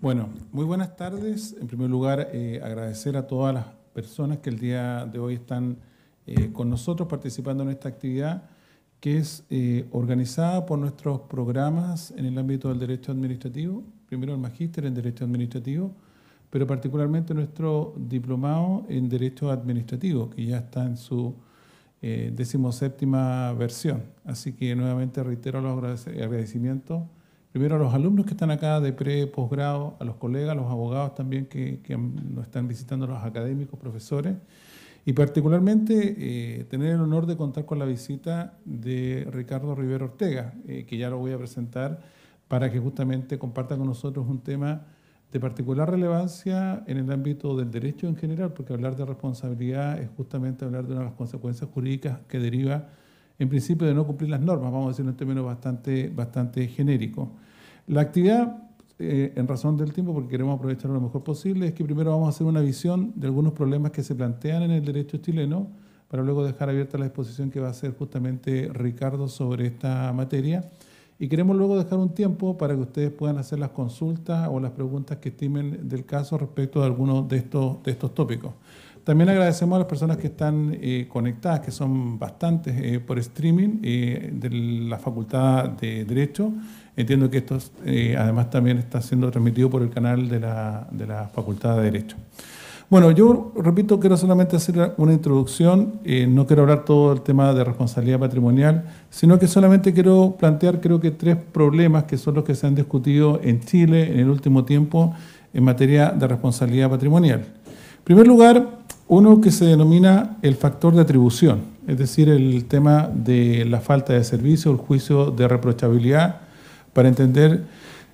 Bueno, muy buenas tardes. En primer lugar, agradecer a todas las personas que el día de hoy están con nosotros participando en esta actividad que es organizada por nuestros programas en el ámbito del derecho administrativo, primero el magíster en derecho administrativo, pero particularmente nuestro diplomado en derecho administrativo, que ya está en su 17ª versión. Así que nuevamente reitero los agradecimientos, primero a los alumnos que están acá de posgrado, a los colegas, a los abogados también que nos están visitando, los académicos, profesores, y particularmente tener el honor de contar con la visita de Ricardo Rivero Ortega, que ya lo voy a presentar para que justamente comparta con nosotros un tema de particular relevancia en el ámbito del derecho en general, porque hablar de responsabilidad es justamente hablar de una de las consecuencias jurídicas que deriva en principio de no cumplir las normas, vamos a decir en términos bastante genéricos. La actividad, en razón del tiempo, porque queremos aprovecharlo lo mejor posible, es que primero vamos a hacer una visión de algunos problemas que se plantean en el derecho chileno, para luego dejar abierta la exposición que va a hacer justamente Ricardo sobre esta materia. Y queremos luego dejar un tiempo para que ustedes puedan hacer las consultas o las preguntas que estimen del caso respecto de algunos de estos tópicos. También agradecemos a las personas que están conectadas, que son bastantes por streaming de la Facultad de Derecho. Entiendo que esto además también está siendo transmitido por el canal de la Facultad de Derecho. Bueno, yo repito, quiero solamente hacer una introducción, no quiero hablar todo el tema de responsabilidad patrimonial, sino que solamente quiero plantear, creo que 3 problemas que son los que se han discutido en Chile en el último tiempo en materia de responsabilidad patrimonial. En primer lugar, uno que se denomina el factor de atribución, es decir, el tema de la falta de servicio, el juicio de reprochabilidad, para entender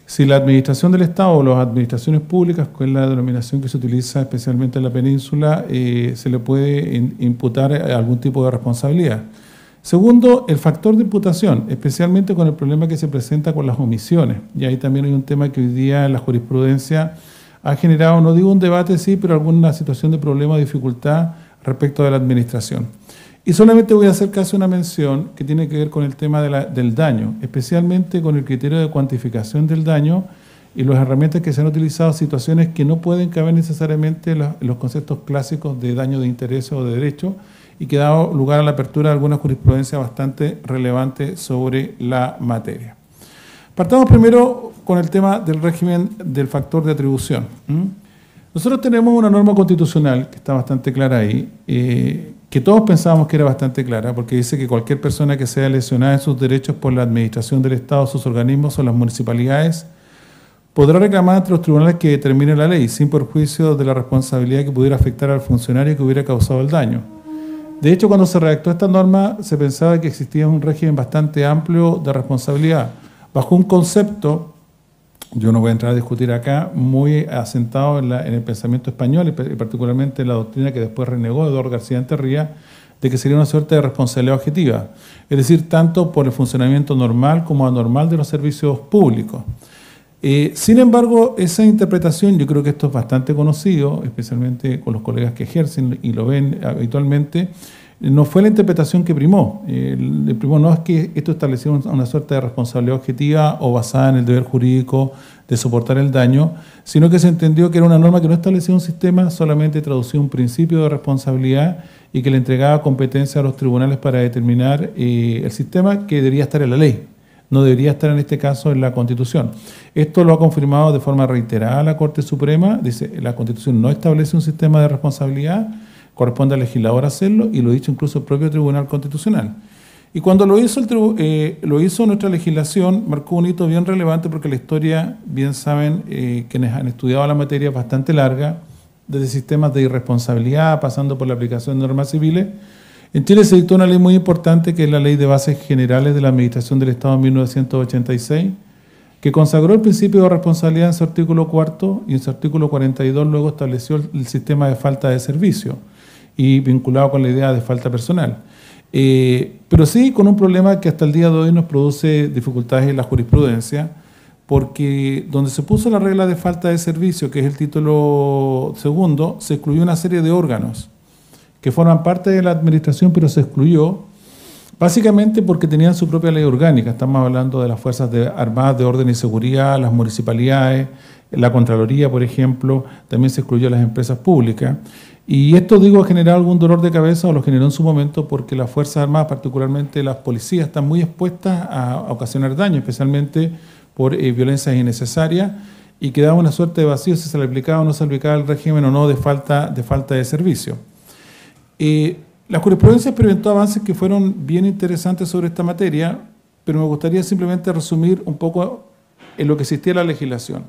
si la administración del Estado o las administraciones públicas, que es la denominación que se utiliza especialmente en la península, se le puede imputar algún tipo de responsabilidad. Segundo, el factor de imputación, especialmente con el problema que se presenta con las omisiones. Y ahí también hay un tema que hoy día en la jurisprudencia ha generado, no digo un debate, sí, pero alguna situación de problema o dificultad respecto de la administración. Y solamente voy a hacer casi una mención que tiene que ver con el tema del daño, especialmente con el criterio de cuantificación del daño y las herramientas que se han utilizado, situaciones que no pueden caber necesariamente en los conceptos clásicos de daño de interés o de derecho, y que ha dado lugar a la apertura de alguna jurisprudencia bastante relevante sobre la materia. Partamos primero con el tema del régimen del factor de atribución. Nosotros tenemos una norma constitucional que está bastante clara ahí, que todos pensábamos que era bastante clara, porque dice que cualquier persona que sea lesionada en sus derechos por la administración del Estado, sus organismos o las municipalidades, podrá reclamar ante los tribunales que determine la ley, sin perjuicio de la responsabilidad que pudiera afectar al funcionario que hubiera causado el daño. De hecho, cuando se redactó esta norma, se pensaba que existía un régimen bastante amplio de responsabilidad, bajo un concepto, yo no voy a entrar a discutir acá, muy asentado en el pensamiento español y particularmente en la doctrina que después renegó Eduardo García Anterría, de que sería una suerte de responsabilidad objetiva, es decir, tanto por el funcionamiento normal como anormal de los servicios públicos. Sin embargo, esa interpretación, yo creo que esto es bastante conocido, especialmente con los colegas que ejercen y lo ven habitualmente, no fue la interpretación que primó. No es que esto establecía una suerte de responsabilidad objetiva o basada en el deber jurídico de soportar el daño, sino que se entendió que era una norma que no establecía un sistema, solamente traducía un principio de responsabilidad y que le entregaba competencia a los tribunales para determinar el sistema que debería estar en la ley. No debería estar en este caso en la Constitución. Esto lo ha confirmado de forma reiterada la Corte Suprema. Dice, la Constitución no establece un sistema de responsabilidad, corresponde al legislador hacerlo, y lo ha dicho incluso el propio Tribunal Constitucional. Y cuando lo hizo nuestra legislación, marcó un hito bien relevante porque la historia, bien saben quienes han estudiado la materia, es bastante larga, desde sistemas de irresponsabilidad, pasando por la aplicación de normas civiles. En Chile se dictó una ley muy importante, que es la Ley de Bases Generales de la Administración del Estado en 1986, que consagró el principio de responsabilidad en su artículo 4 y en su artículo 42 luego estableció el sistema de falta de servicio y vinculado con la idea de falta personal. Pero sí con un problema que hasta el día de hoy nos produce dificultades en la jurisprudencia, porque donde se puso la regla de falta de servicio, que es el título segundo, se excluyó una serie de órganos que forman parte de la administración, pero se excluyó básicamente porque tenían su propia ley orgánica. Estamos hablando de las Fuerzas Armadas de Orden y Seguridad, las municipalidades, la Contraloría, por ejemplo, también se excluyó a las empresas públicas. Y esto, digo, ha generado algún dolor de cabeza, o lo generó en su momento, porque las Fuerzas Armadas, particularmente las policías, están muy expuestas a ocasionar daño, especialmente por violencias innecesarias, y quedaba una suerte de vacío si se le aplicaba o no se le aplicaba el régimen o no de falta de servicio. La jurisprudencia experimentó avances que fueron bien interesantes sobre esta materia, pero me gustaría simplemente resumir un poco en lo que existía en la legislación.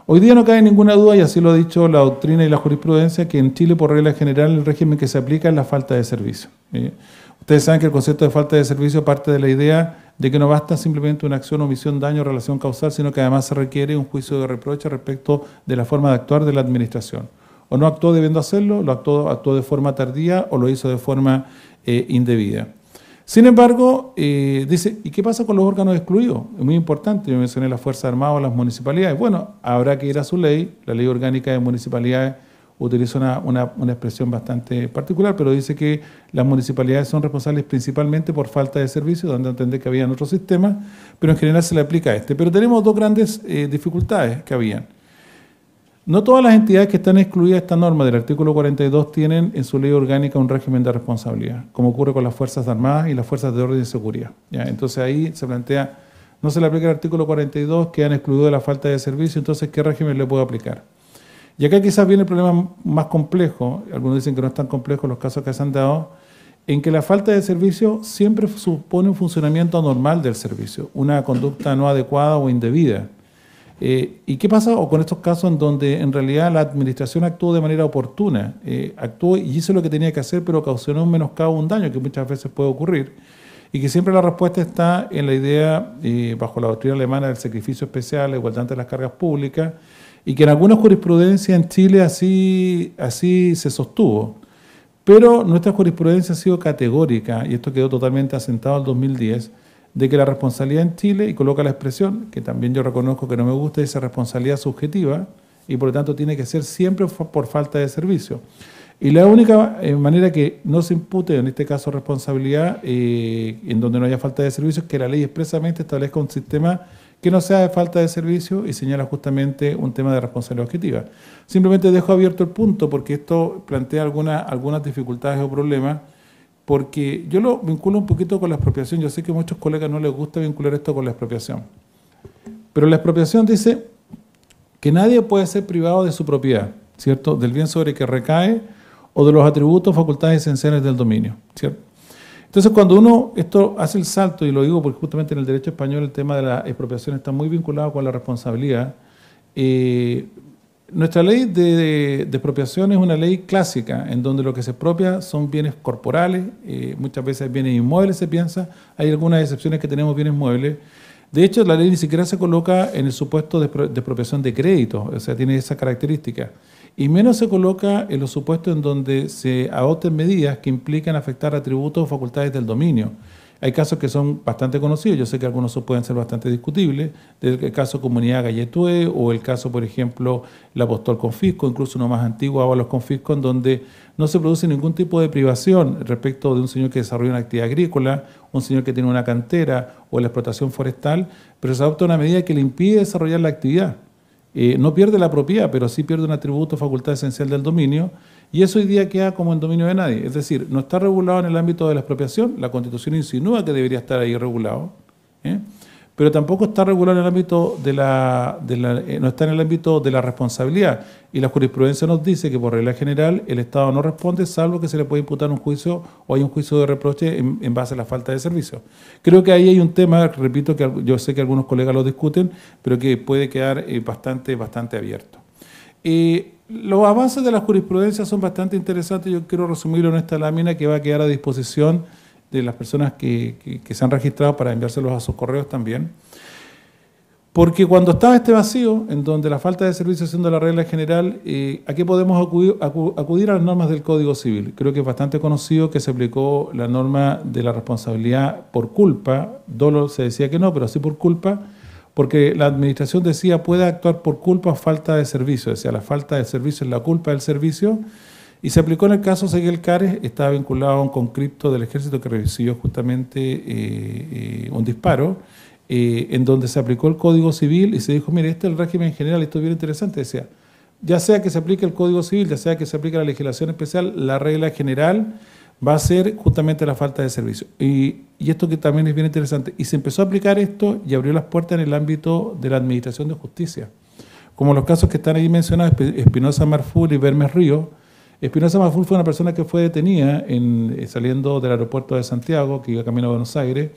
Hoy día no cabe ninguna duda, y así lo ha dicho la doctrina y la jurisprudencia, que en Chile, por regla general, el régimen que se aplica es la falta de servicio. Ustedes saben que el concepto de falta de servicio parte de la idea de que no basta simplemente una acción, omisión, daño, relación causal, sino que además se requiere un juicio de reproche respecto de la forma de actuar de la administración. O no actuó debiendo hacerlo, actuó de forma tardía o lo hizo de forma indebida. Sin embargo, dice, ¿y qué pasa con los órganos excluidos? Es muy importante, yo mencioné las Fuerzas Armadas o las municipalidades. Bueno, habrá que ir a su ley, la Ley Orgánica de Municipalidades utiliza una expresión bastante particular, pero dice que las municipalidades son responsables principalmente por falta de servicios, dando a entender que había otros sistemas, pero en general se le aplica a este. Pero tenemos dos grandes dificultades que habían. No todas las entidades que están excluidas de esta norma del artículo 42 tienen en su ley orgánica un régimen de responsabilidad, como ocurre con las Fuerzas Armadas y las Fuerzas de Orden y Seguridad. ¿Ya? Entonces ahí se plantea, no se le aplica el artículo 42, quedan excluidos de la falta de servicio, entonces ¿qué régimen le puedo aplicar? Y acá quizás viene el problema más complejo, algunos dicen que no es tan complejo los casos que se han dado, en que la falta de servicio siempre supone un funcionamiento anormal del servicio, una conducta no adecuada o indebida. ¿Y qué pasa con estos casos en donde en realidad la administración actuó de manera oportuna? Actuó y hizo lo que tenía que hacer, pero ocasionó un menoscabo, un daño que muchas veces puede ocurrir, y que siempre la respuesta está en la idea, bajo la doctrina alemana del sacrificio especial, la igualdad ante las cargas públicas, y que en algunas jurisprudencias en Chile así se sostuvo. Pero nuestra jurisprudencia ha sido categórica, y esto quedó totalmente asentado en el 2010, de que la responsabilidad en Chile, y coloca la expresión, que también yo reconozco que no me gusta, esa responsabilidad subjetiva, y por lo tanto tiene que ser siempre por falta de servicio. Y la única manera que no se impute, en este caso, responsabilidad, en donde no haya falta de servicio, es que la ley expresamente establezca un sistema que no sea de falta de servicio y señala justamente un tema de responsabilidad objetiva. Simplemente dejo abierto el punto porque esto plantea algunas dificultades o problemas, porque yo lo vinculo un poquito con la expropiación. Yo sé que a muchos colegas no les gusta vincular esto con la expropiación, pero la expropiación dice que nadie puede ser privado de su propiedad, ¿cierto?, del bien sobre que recae o de los atributos o facultades esenciales del dominio, ¿cierto? Entonces, cuando uno esto hace el salto, y lo digo porque justamente en el derecho español el tema de la expropiación está muy vinculado con la responsabilidad, nuestra ley de expropiación es una ley clásica, en donde lo que se expropia son bienes corporales, muchas veces bienes inmuebles se piensa, hay algunas excepciones que tenemos bienes muebles. De hecho, la ley ni siquiera se coloca en el supuesto de expropiación de crédito, o sea, tiene esa característica. Y menos se coloca en los supuestos en donde se adopten medidas que implican afectar atributos o facultades del dominio. Hay casos que son bastante conocidos, yo sé que algunos pueden ser bastante discutibles, el caso Comunidad Galletué o el caso, por ejemplo, el Apostol Confisco, incluso uno más antiguo, Ábalos Confisco, en donde no se produce ningún tipo de privación respecto de un señor que desarrolla una actividad agrícola, un señor que tiene una cantera o la explotación forestal, pero se adopta una medida que le impide desarrollar la actividad. No pierde la propiedad, pero sí pierde un atributo o facultad esencial del dominio, y eso hoy día queda como en dominio de nadie. Es decir, no está regulado en el ámbito de la expropiación, la Constitución insinúa que debería estar ahí regulado, pero tampoco está regulado en el ámbito no está en el ámbito de la responsabilidad, y la jurisprudencia nos dice que por regla general el Estado no responde salvo que se le pueda imputar un juicio o hay un juicio de reproche en base a la falta de servicio. Creo que ahí hay un tema, repito, que yo sé que algunos colegas lo discuten, pero que puede quedar bastante abierto. Los avances de la jurisprudencia son bastante interesantes. Yo quiero resumirlo en esta lámina que va a quedar a disposición de las personas que se han registrado para enviárselos a sus correos también. Porque cuando estaba este vacío, en donde la falta de servicio siendo la regla general, ¿a qué podemos acudir a las normas del Código Civil? Creo que es bastante conocido que se aplicó la norma de la responsabilidad por culpa. Dolo se decía que no, pero sí por culpa, porque la administración decía puede actuar por culpa o falta de servicio, decía la falta de servicio es la culpa del servicio, y se aplicó en el caso Seguel Cares, estaba vinculado a un conscripto del ejército que recibió justamente un disparo, en donde se aplicó el Código Civil y se dijo, mire, este es el régimen general, esto es bien interesante, decía, ya sea que se aplique el Código Civil, ya sea que se aplique la legislación especial, la regla general va a ser justamente la falta de servicio. Y esto que también es bien interesante, y se empezó a aplicar esto y abrió las puertas en el ámbito de la administración de justicia. Como los casos que están ahí mencionados, Espinosa Marful y Bermes Río. Espinosa Marful fue una persona que fue detenida saliendo del aeropuerto de Santiago, que iba camino a Buenos Aires,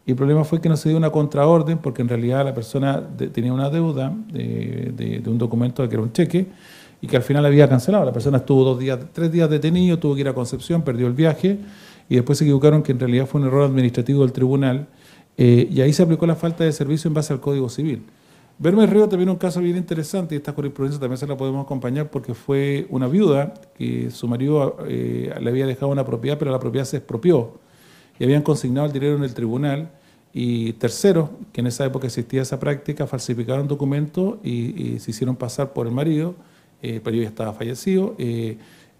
y el problema fue que no se dio una contraorden porque en realidad la persona tenía una deuda de un documento que era un cheque y que al final había cancelado. La persona estuvo 3 días detenido, tuvo que ir a Concepción, perdió el viaje y después se equivocaron que en realidad fue un error administrativo del tribunal y ahí se aplicó la falta de servicio en base al Código Civil. Bermes Río también un caso bien interesante y esta jurisprudencia también se la podemos acompañar porque fue una viuda que su marido le había dejado una propiedad, pero la propiedad se expropió y habían consignado el dinero en el tribunal y terceros, que en esa época existía esa práctica, falsificaron documentos y se hicieron pasar por el marido ya estaba fallecido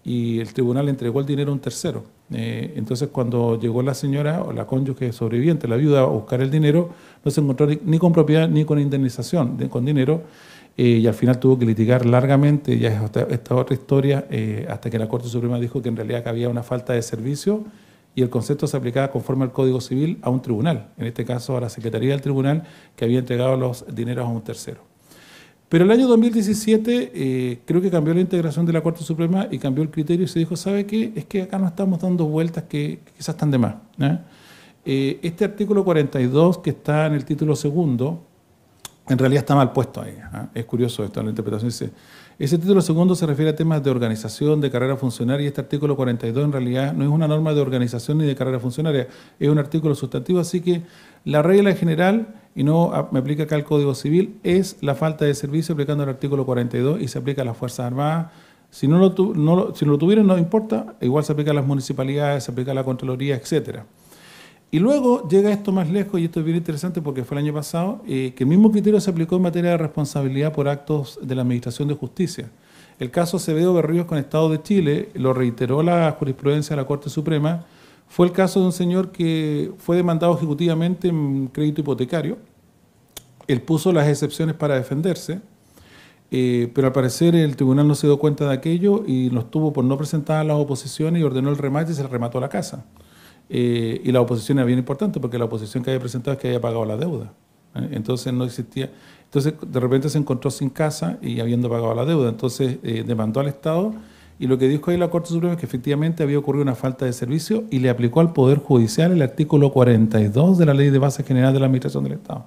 y el tribunal le entregó el dinero a un tercero. Entonces cuando llegó la señora o la cónyuge sobreviviente, la viuda, a buscar el dinero, no se encontró ni con propiedad ni con indemnización, con dinero, y al final tuvo que litigar largamente, ya es esta otra historia, hasta que la Corte Suprema dijo que en realidad había una falta de servicio y el concepto se aplicaba conforme al Código Civil a un tribunal, en este caso a la Secretaría del Tribunal, que había entregado los dineros a un tercero. Pero el año 2017 creo que cambió la integración de la Corte Suprema y cambió el criterio y se dijo, ¿sabe qué? Es que acá no estamos dando vueltas que quizás están de más. Este artículo 42 que está en el título segundo, en realidad está mal puesto ahí. Es curioso esto, la interpretación dice, ese título segundo se refiere a temas de organización, de carrera funcionaria, y este artículo 42 en realidad no es una norma de organización ni de carrera funcionaria, es un artículo sustantivo, así que la regla general, y no me aplica acá el Código Civil, es la falta de servicio aplicando el artículo 42 y se aplica a las Fuerzas Armadas. Si no lo tuvieran, no importa, igual se aplica a las municipalidades, se aplica a la Contraloría, etcétera. Y luego llega esto más lejos, y esto es bien interesante porque fue el año pasado, que el mismo criterio se aplicó en materia de responsabilidad por actos de la Administración de Justicia. El caso Acevedo Berríos con Estado de Chile, lo reiteró la jurisprudencia de la Corte Suprema, fue el caso de un señor que fue demandado ejecutivamente en crédito hipotecario. Él puso las excepciones para defenderse, pero al parecer el tribunal no se dio cuenta de aquello y lo estuvo por no presentar a las oposiciones y ordenó el remate y se le remató la casa. Y la oposición era bien importante porque la oposición que había presentado es que había pagado la deuda. Entonces no existía. Entonces de repente se encontró sin casa y habiendo pagado la deuda. Entonces demandó al Estado y lo que dijo ahí la Corte Suprema es que efectivamente había ocurrido una falta de servicio y le aplicó al Poder Judicial el artículo 42 de la Ley de Base General de la Administración del Estado.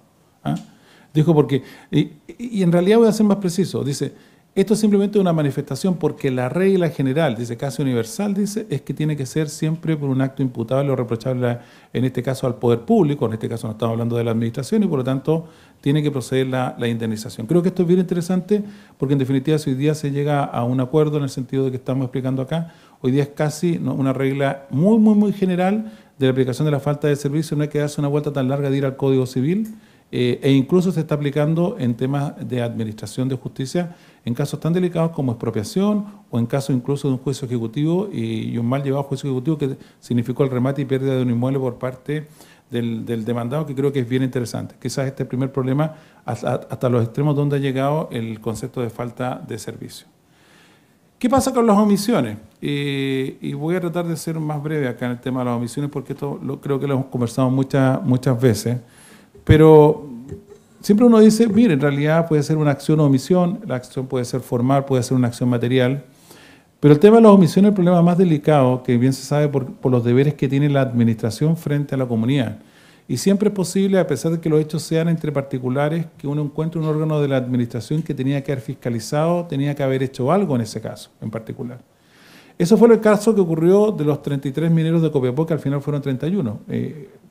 Dijo porque, y en realidad voy a ser más preciso, dice, esto es simplemente una manifestación porque la regla general, dice, casi universal, dice, es que tiene que ser siempre por un acto imputable o reprochable, en este caso al poder público, en este caso no estamos hablando de la administración y por lo tanto tiene que proceder la indemnización. Creo que esto es bien interesante porque en definitiva si hoy día se llega a un acuerdo en el sentido de que estamos explicando acá, hoy día es casi una regla muy general de la aplicación de la falta de servicio, no hay que darse una vuelta tan larga de ir al Código Civil, e incluso se está aplicando en temas de administración de justicia en casos tan delicados como expropiación o en caso incluso de un juicio ejecutivo y un mal llevado juicio ejecutivo que significó el remate y pérdida de un inmueble por parte del demandado, que creo que es bien interesante. Quizás este primer problema hasta los extremos donde ha llegado el concepto de falta de servicio. ¿Qué pasa con las omisiones? Y voy a tratar de ser más breve acá en el tema de las omisiones porque esto creo que lo hemos conversado muchas veces. Pero siempre uno dice, mire, en realidad puede ser una acción o omisión, la acción puede ser formal, puede ser una acción material, pero el tema de las omisiones es el problema más delicado, que bien se sabe por los deberes que tiene la administración frente a la comunidad. Y siempre es posible, a pesar de que los hechos sean entre particulares, que uno encuentre un órgano de la administración que tenía que haber fiscalizado, tenía que haber hecho algo en ese caso en particular. Eso fue el caso que ocurrió de los 33 mineros de Copiapó, que al final fueron 31.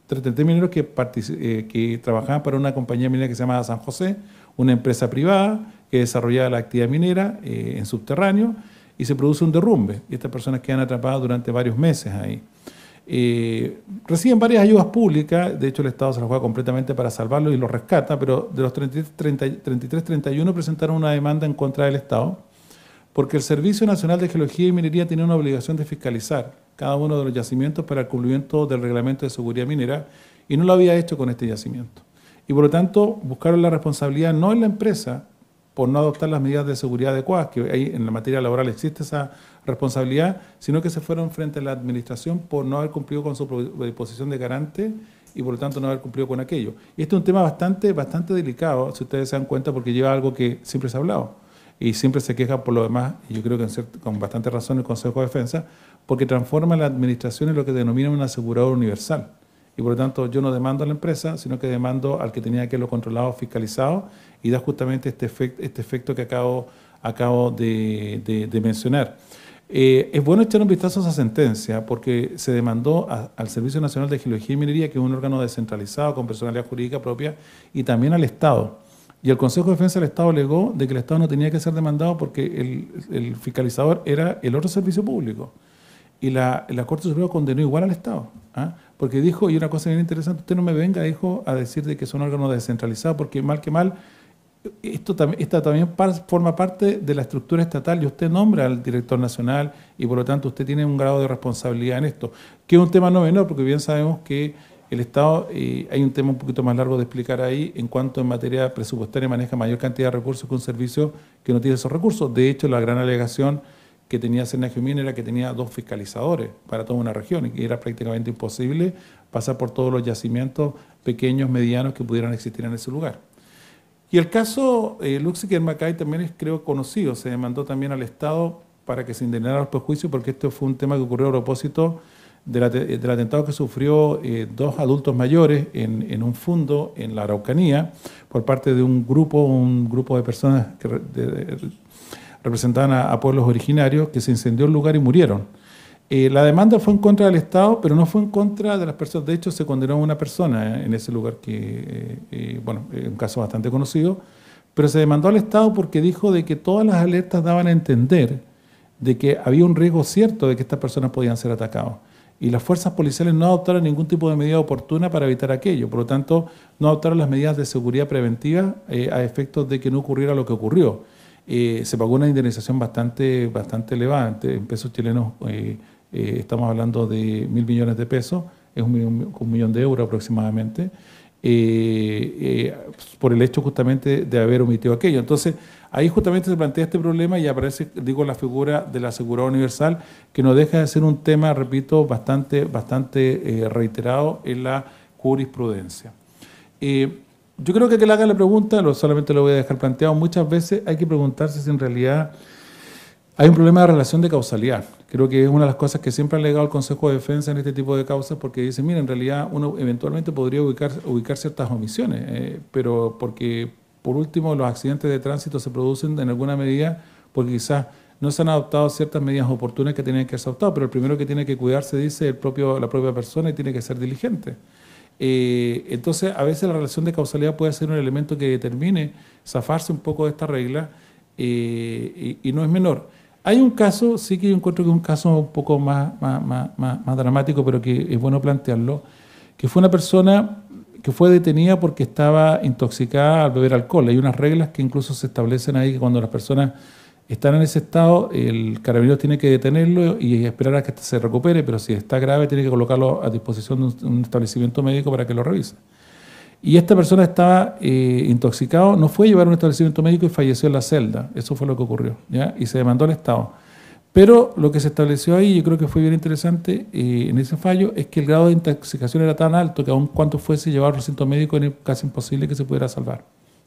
33 mineros que trabajaban para una compañía minera que se llamaba San José, una empresa privada que desarrollaba la actividad minera en subterráneo y se produce un derrumbe. Y estas personas quedan atrapadas durante varios meses ahí. Reciben varias ayudas públicas, de hecho el Estado se las juega completamente para salvarlos y los rescata, pero de los 33-31 presentaron una demanda en contra del Estado porque el Servicio Nacional de Geología y Minería tenía una obligación de fiscalizar cada uno de los yacimientos para el cumplimiento del reglamento de seguridad minera y no lo había hecho con este yacimiento. y por lo tanto buscaron la responsabilidad no en la empresa por no adoptar las medidas de seguridad adecuadas, que ahí en la materia laboral existe esa responsabilidad, sino que se fueron frente a la administración por no haber cumplido con su posición de garante y por lo tanto no haber cumplido con aquello. Y este es un tema bastante delicado, si ustedes se dan cuenta, porque lleva algo que siempre se ha hablado y siempre se queja por lo demás, y yo creo que con bastante razón el Consejo de Defensa, porque transforma la administración en lo que denomina un asegurador universal. Y por lo tanto yo no demando a la empresa, sino que demando al que tenía que haberlo controlado, fiscalizado, y da justamente este efecto que acabo de mencionar. Es bueno echar un vistazo a esa sentencia porque se demandó al Servicio Nacional de Geología y Minería, que es un órgano descentralizado con personalidad jurídica propia, y también al Estado. Y el Consejo de Defensa del Estado alegó de que el Estado no tenía que ser demandado porque el fiscalizador era el otro servicio público. Y la Corte Suprema condenó igual al Estado, ¿ah? Porque dijo, y una cosa bien interesante, usted no me venga, dijo, a decir de que son órganos descentralizados, porque mal que mal, esta también forma parte de la estructura estatal y usted nombra al director nacional y por lo tanto usted tiene un grado de responsabilidad en esto, que es un tema no menor, porque bien sabemos que el Estado, hay un tema un poquito más largo de explicar ahí, en cuanto en materia presupuestaria maneja mayor cantidad de recursos que un servicio que no tiene esos recursos. De hecho, la gran alegación que tenía Cernaje Min era que tenía 2 fiscalizadores para toda una región y que era prácticamente imposible pasar por todos los yacimientos pequeños, medianos que pudieran existir en ese lugar. Y el caso Luxic Macay también es, creo, conocido. Se demandó también al Estado para que se indignara los perjuicios, porque esto fue un tema que ocurrió a propósito del atentado que sufrió 2 adultos mayores en un fundo en la Araucanía por parte de un grupo de personas que representaban a pueblos originarios, que se incendió el lugar y murieron. La demanda fue en contra del Estado, pero no fue en contra de las personas. De hecho, se condenó a una persona en ese lugar que, bueno, es un caso bastante conocido, pero se demandó al Estado porque dijo de que todas las alertas daban a entender de que había un riesgo cierto de que estas personas podían ser atacadas. Y las fuerzas policiales no adoptaron ningún tipo de medida oportuna para evitar aquello. Por lo tanto, no adoptaron las medidas de seguridad preventiva a efectos de que no ocurriera lo que ocurrió. Se pagó una indemnización bastante elevada, en pesos chilenos. Estamos hablando de 1.000 millones de pesos, es un millón de euros aproximadamente, por el hecho justamente de haber omitido aquello. Entonces, ahí justamente se plantea este problema y aparece, digo, la figura del asegurador universal, que no deja de ser un tema, repito, bastante reiterado en la jurisprudencia. Yo creo que le haga la pregunta, solamente lo voy a dejar planteado, muchas veces hay que preguntarse si en realidad hay un problema de relación de causalidad. Creo que es una de las cosas que siempre ha alegado el Consejo de Defensa en este tipo de causas, porque dice, mira, en realidad uno eventualmente podría ubicar ciertas omisiones, pero porque, por último, los accidentes de tránsito se producen en alguna medida porque quizás no se han adoptado ciertas medidas oportunas que tienen que ser adoptadas, pero el primero que tiene que cuidarse, dice la propia persona, y tiene que ser diligente. Entonces, a veces la relación de causalidad puede ser un elemento que determine zafarse un poco de esta regla, y no es menor. Hay un caso, sí que yo encuentro que es un caso un poco más dramático, pero que es bueno plantearlo, que fue una persona que fue detenida porque estaba intoxicada al beber alcohol. Hay unas reglas que incluso se establecen ahí, que cuando las personas están en ese estado, el carabinero tiene que detenerlo y esperar a que se recupere, pero si está grave tiene que colocarlo a disposición de un establecimiento médico para que lo revise. Y esta persona estaba intoxicado, no fue a llevar a un establecimiento médico y falleció en la celda. Eso fue lo que ocurrió, ¿ya? Y se demandó al Estado. Pero lo que se estableció ahí, yo creo que fue bien interesante en ese fallo, es que el grado de intoxicación era tan alto que aun cuando fuese llevado al recinto médico era casi imposible que se pudiera salvar,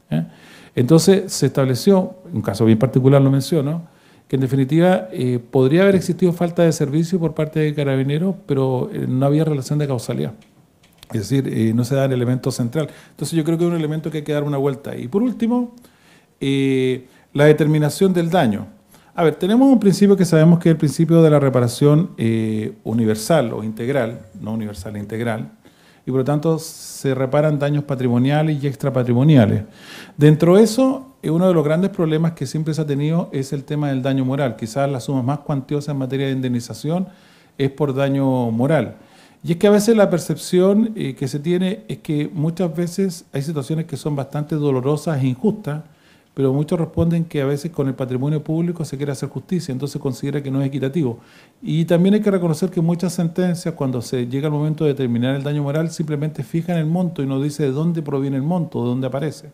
¿ya? Entonces se estableció, un caso bien particular lo menciono, que en definitiva podría haber existido falta de servicio por parte de Carabineros, pero no había relación de causalidad. Es decir, no se da el elemento central. Entonces yo creo que es un elemento que hay que dar una vuelta. Y por último, la determinación del daño. A ver, tenemos un principio que sabemos que es el principio de la reparación universal o integral, no universal, integral, y por lo tanto se reparan daños patrimoniales y extrapatrimoniales. Dentro de eso, uno de los grandes problemas que siempre se ha tenido es el tema del daño moral. Quizás la suma más cuantiosa en materia de indemnización es por daño moral. Y es que a veces la percepción que se tiene es que muchas veces hay situaciones que son bastante dolorosas e injustas, pero muchos responden que a veces con el patrimonio público se quiere hacer justicia, entonces considera que no es equitativo. Y también hay que reconocer que muchas sentencias, cuando se llega al momento de determinar el daño moral, simplemente fijan el monto y no dice de dónde proviene el monto, de dónde aparece.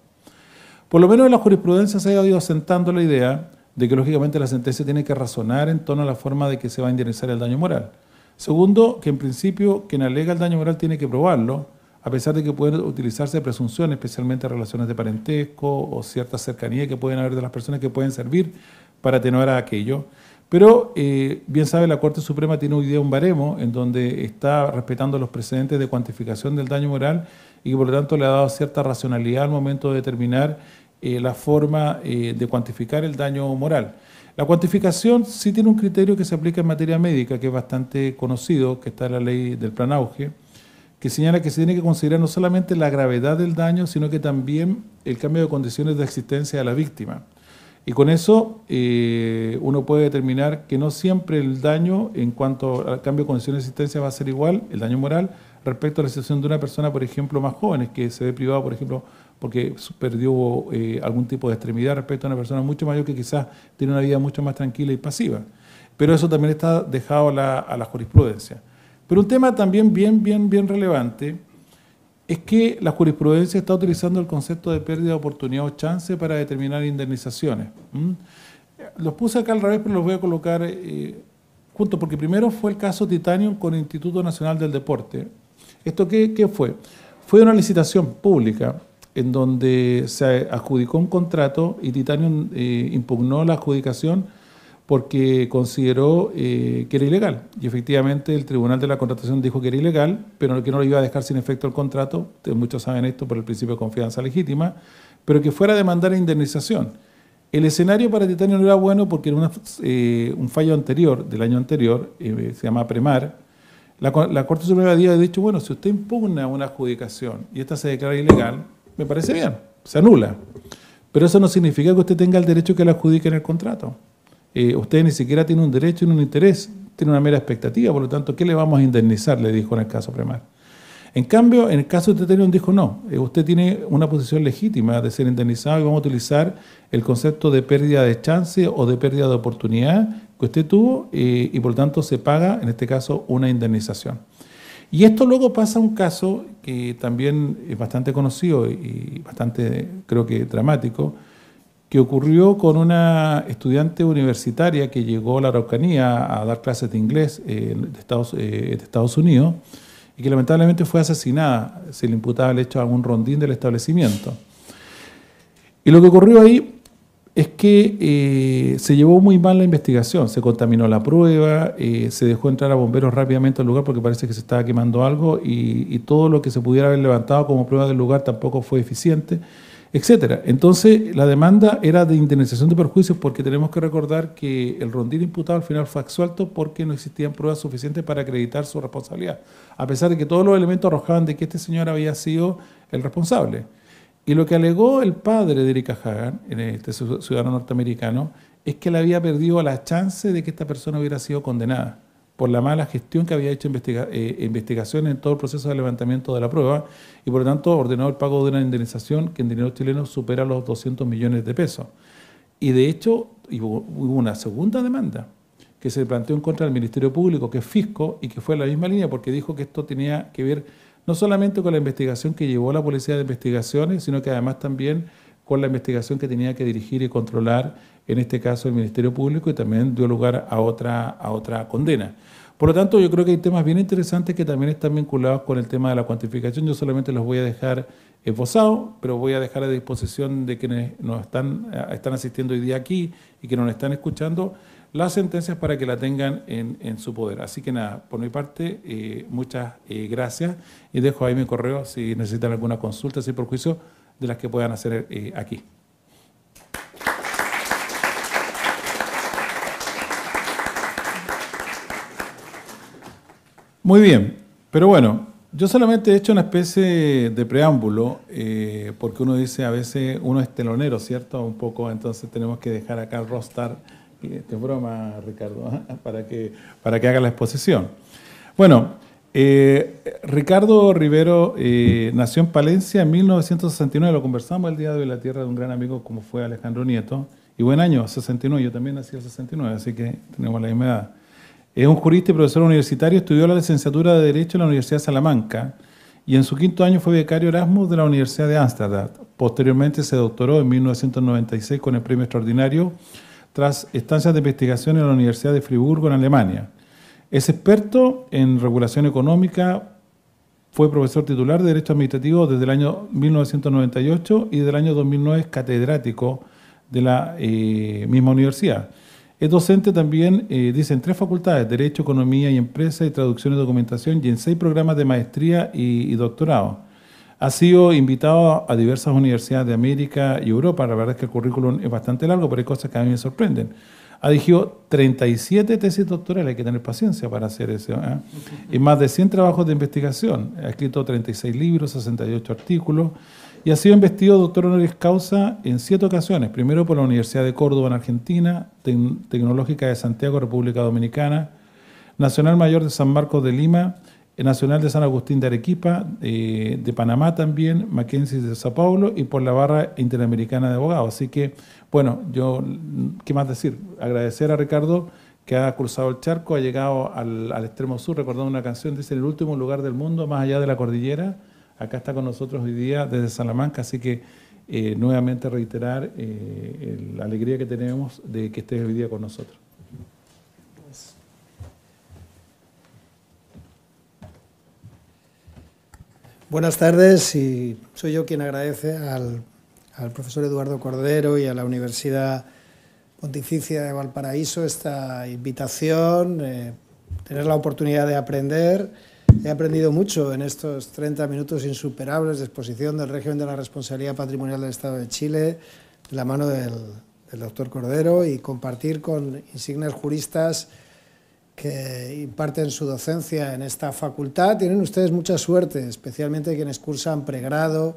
Por lo menos en la jurisprudencia se ha ido asentando la idea de que lógicamente la sentencia tiene que razonar en torno a la forma de que se va a indemnizar el daño moral. Segundo, que en principio quien alega el daño moral tiene que probarlo, a pesar de que pueden utilizarse presunciones, especialmente relaciones de parentesco o cierta cercanía que pueden haber de las personas que pueden servir para atenuar a aquello. Pero, bien sabe, la Corte Suprema tiene hoy día un baremo en donde está respetando los precedentes de cuantificación del daño moral y que por lo tanto le ha dado cierta racionalidad al momento de determinar la forma de cuantificar el daño moral. La cuantificación sí tiene un criterio que se aplica en materia médica, que es bastante conocido, que está en la ley del Plan Auge, que señala que se tiene que considerar no solamente la gravedad del daño, sino que también el cambio de condiciones de existencia de la víctima. Y con eso uno puede determinar que no siempre el daño en cuanto al cambio de condiciones de existencia va a ser igual, el daño moral, respecto a la situación de una persona, por ejemplo, más joven, que se ve privado, por ejemplo, porque perdió algún tipo de extremidad respecto a una persona mucho mayor que quizás tiene una vida mucho más tranquila y pasiva. Pero eso también está dejado a la jurisprudencia. Pero un tema también bien relevante es que la jurisprudencia está utilizando el concepto de pérdida de oportunidad o chance para determinar indemnizaciones. Los puse acá al revés, pero los voy a colocar juntos, porque primero fue el caso Titanium con el Instituto Nacional del Deporte. ¿Esto qué fue? Fue una licitación pública en donde se adjudicó un contrato y Titanium impugnó la adjudicación porque consideró que era ilegal. Y efectivamente el Tribunal de la Contratación dijo que era ilegal, pero que no lo iba a dejar sin efecto el contrato, muchos saben esto por el principio de confianza legítima, pero que fuera a demandar indemnización. El escenario para Titanium no era bueno porque era un fallo anterior, del año anterior, se llama Premar. La Corte Suprema había dicho, bueno, si usted impugna una adjudicación y esta se declara ilegal, me parece bien, se anula. Pero eso no significa que usted tenga el derecho que la adjudique en el contrato. Usted ni siquiera tiene un derecho ni un interés, tiene una mera expectativa, por lo tanto, ¿qué le vamos a indemnizar?, le dijo en el caso Premar. En cambio, en el caso de Titanium dijo no, usted tiene una posición legítima de ser indemnizado y vamos a utilizar el concepto de pérdida de chance o de pérdida de oportunidad que usted tuvo y por lo tanto se paga, en este caso, una indemnización. Y esto luego pasa a un caso que también es bastante conocido y bastante, creo que dramático, que ocurrió con una estudiante universitaria que llegó a la Araucanía a dar clases de inglés de Estados Unidos y que lamentablemente fue asesinada. Se le imputaba el hecho de algún rondín del establecimiento. Y lo que ocurrió ahí es que se llevó muy mal la investigación, se contaminó la prueba, se dejó entrar a bomberos rápidamente al lugar porque parece que se estaba quemando algo y todo lo que se pudiera haber levantado como prueba del lugar tampoco fue eficiente, etcétera. Entonces, la demanda era de indemnización de perjuicios porque tenemos que recordar que el rondín imputado al final fue absuelto porque no existían pruebas suficientes para acreditar su responsabilidad, a pesar de que todos los elementos arrojaban de que este señor había sido el responsable. Y lo que alegó el padre de Erika Hagan, este ciudadano norteamericano, es que él había perdido la chance de que esta persona hubiera sido condenada por la mala gestión que había hecho investigación en todo el proceso de levantamiento de la prueba y por lo tanto ordenó el pago de una indemnización que en dinero chileno supera los 200 millones de pesos. Y de hecho hubo una segunda demanda que se planteó en contra del Ministerio Público, que es Fisco, y que fue en la misma línea porque dijo que esto tenía que ver no solamente con la investigación que llevó la Policía de Investigaciones, sino que además también con la investigación que tenía que dirigir y controlar, en este caso el Ministerio Público, y también dio lugar a otra condena. Por lo tanto, yo creo que hay temas bien interesantes que también están vinculados con el tema de la cuantificación. Yo solamente los voy a dejar esbozados, pero voy a dejar a disposición de quienes nos están asistiendo hoy día aquí y que nos están escuchando las sentencias para que la tengan en su poder. Así que nada, por mi parte, muchas gracias y dejo ahí mi correo si necesitan alguna consulta sin perjuicio de las que puedan hacer aquí. Muy bien, pero bueno, yo solamente he hecho una especie de preámbulo, porque uno dice a veces, uno es telonero, ¿cierto? Un poco, entonces tenemos que dejar acá el rockstar, es broma, Ricardo, para que haga la exposición. Bueno, Ricardo Rivero nació en Palencia en 1969, lo conversamos el día de hoy en la tierra de un gran amigo como fue Alejandro Nieto, y buen año, 69, yo también nací en el 69, así que tenemos la misma edad. Es un jurista y profesor universitario, estudió la licenciatura de Derecho en la Universidad de Salamanca y en su quinto año fue becario Erasmus de la Universidad de Ámsterdam. Posteriormente se doctoró en 1996 con el premio extraordinario tras estancias de investigación en la Universidad de Friburgo en Alemania. Es experto en regulación económica, fue profesor titular de Derecho Administrativo desde el año 1998 y del año 2009 es catedrático de la misma universidad. Es docente también, dice, en 3 facultades, Derecho, Economía y Empresa y Traducción y Documentación y en 6 programas de maestría y doctorado. Ha sido invitado a diversas universidades de América y Europa. La verdad es que el currículum es bastante largo, pero hay cosas que a mí me sorprenden. Ha dirigido 37 tesis doctorales, hay que tener paciencia para hacer eso, y más de 100 trabajos de investigación. Ha escrito 36 libros, 68 artículos y ha sido investido doctor honoris causa en 7 ocasiones. Primero por la Universidad de Córdoba en Argentina, Tecnológica de Santiago, República Dominicana, Nacional Mayor de San Marcos de Lima, Nacional de San Agustín de Arequipa, de Panamá también, Mackenzie de Sao Paulo y por la Barra Interamericana de Abogados. Así que, bueno, yo, ¿qué más decir? Agradecer a Ricardo que ha cruzado el charco, ha llegado al extremo sur, recordando una canción, dice, el último lugar del mundo, más allá de la cordillera. Acá está con nosotros hoy día desde Salamanca, así que nuevamente reiterar la alegría que tenemos de que estés hoy día con nosotros. Buenas tardes, y soy yo quien agradece al profesor Eduardo Cordero y a la Universidad Pontificia de Valparaíso esta invitación, tener la oportunidad de aprender. He aprendido mucho en estos 30 minutos insuperables de exposición del régimen de la responsabilidad patrimonial del Estado de Chile, de la mano del doctor Cordero, y compartir con insignes juristas que imparten su docencia en esta facultad. Tienen ustedes mucha suerte, especialmente quienes cursan pregrado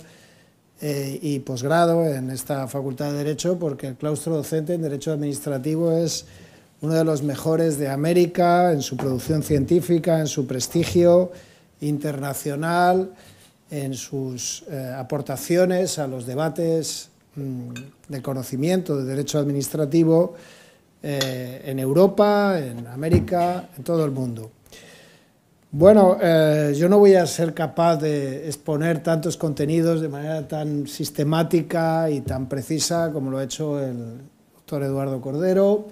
y posgrado en esta facultad de Derecho, porque el claustro docente en Derecho Administrativo es uno de los mejores de América en su producción científica, en su prestigio internacional, en sus aportaciones a los debates de conocimiento de Derecho Administrativo en Europa, en América, en todo el mundo. Bueno, yo no voy a ser capaz de exponer tantos contenidos de manera tan sistemática y tan precisa como lo ha hecho el doctor Eduardo Cordero.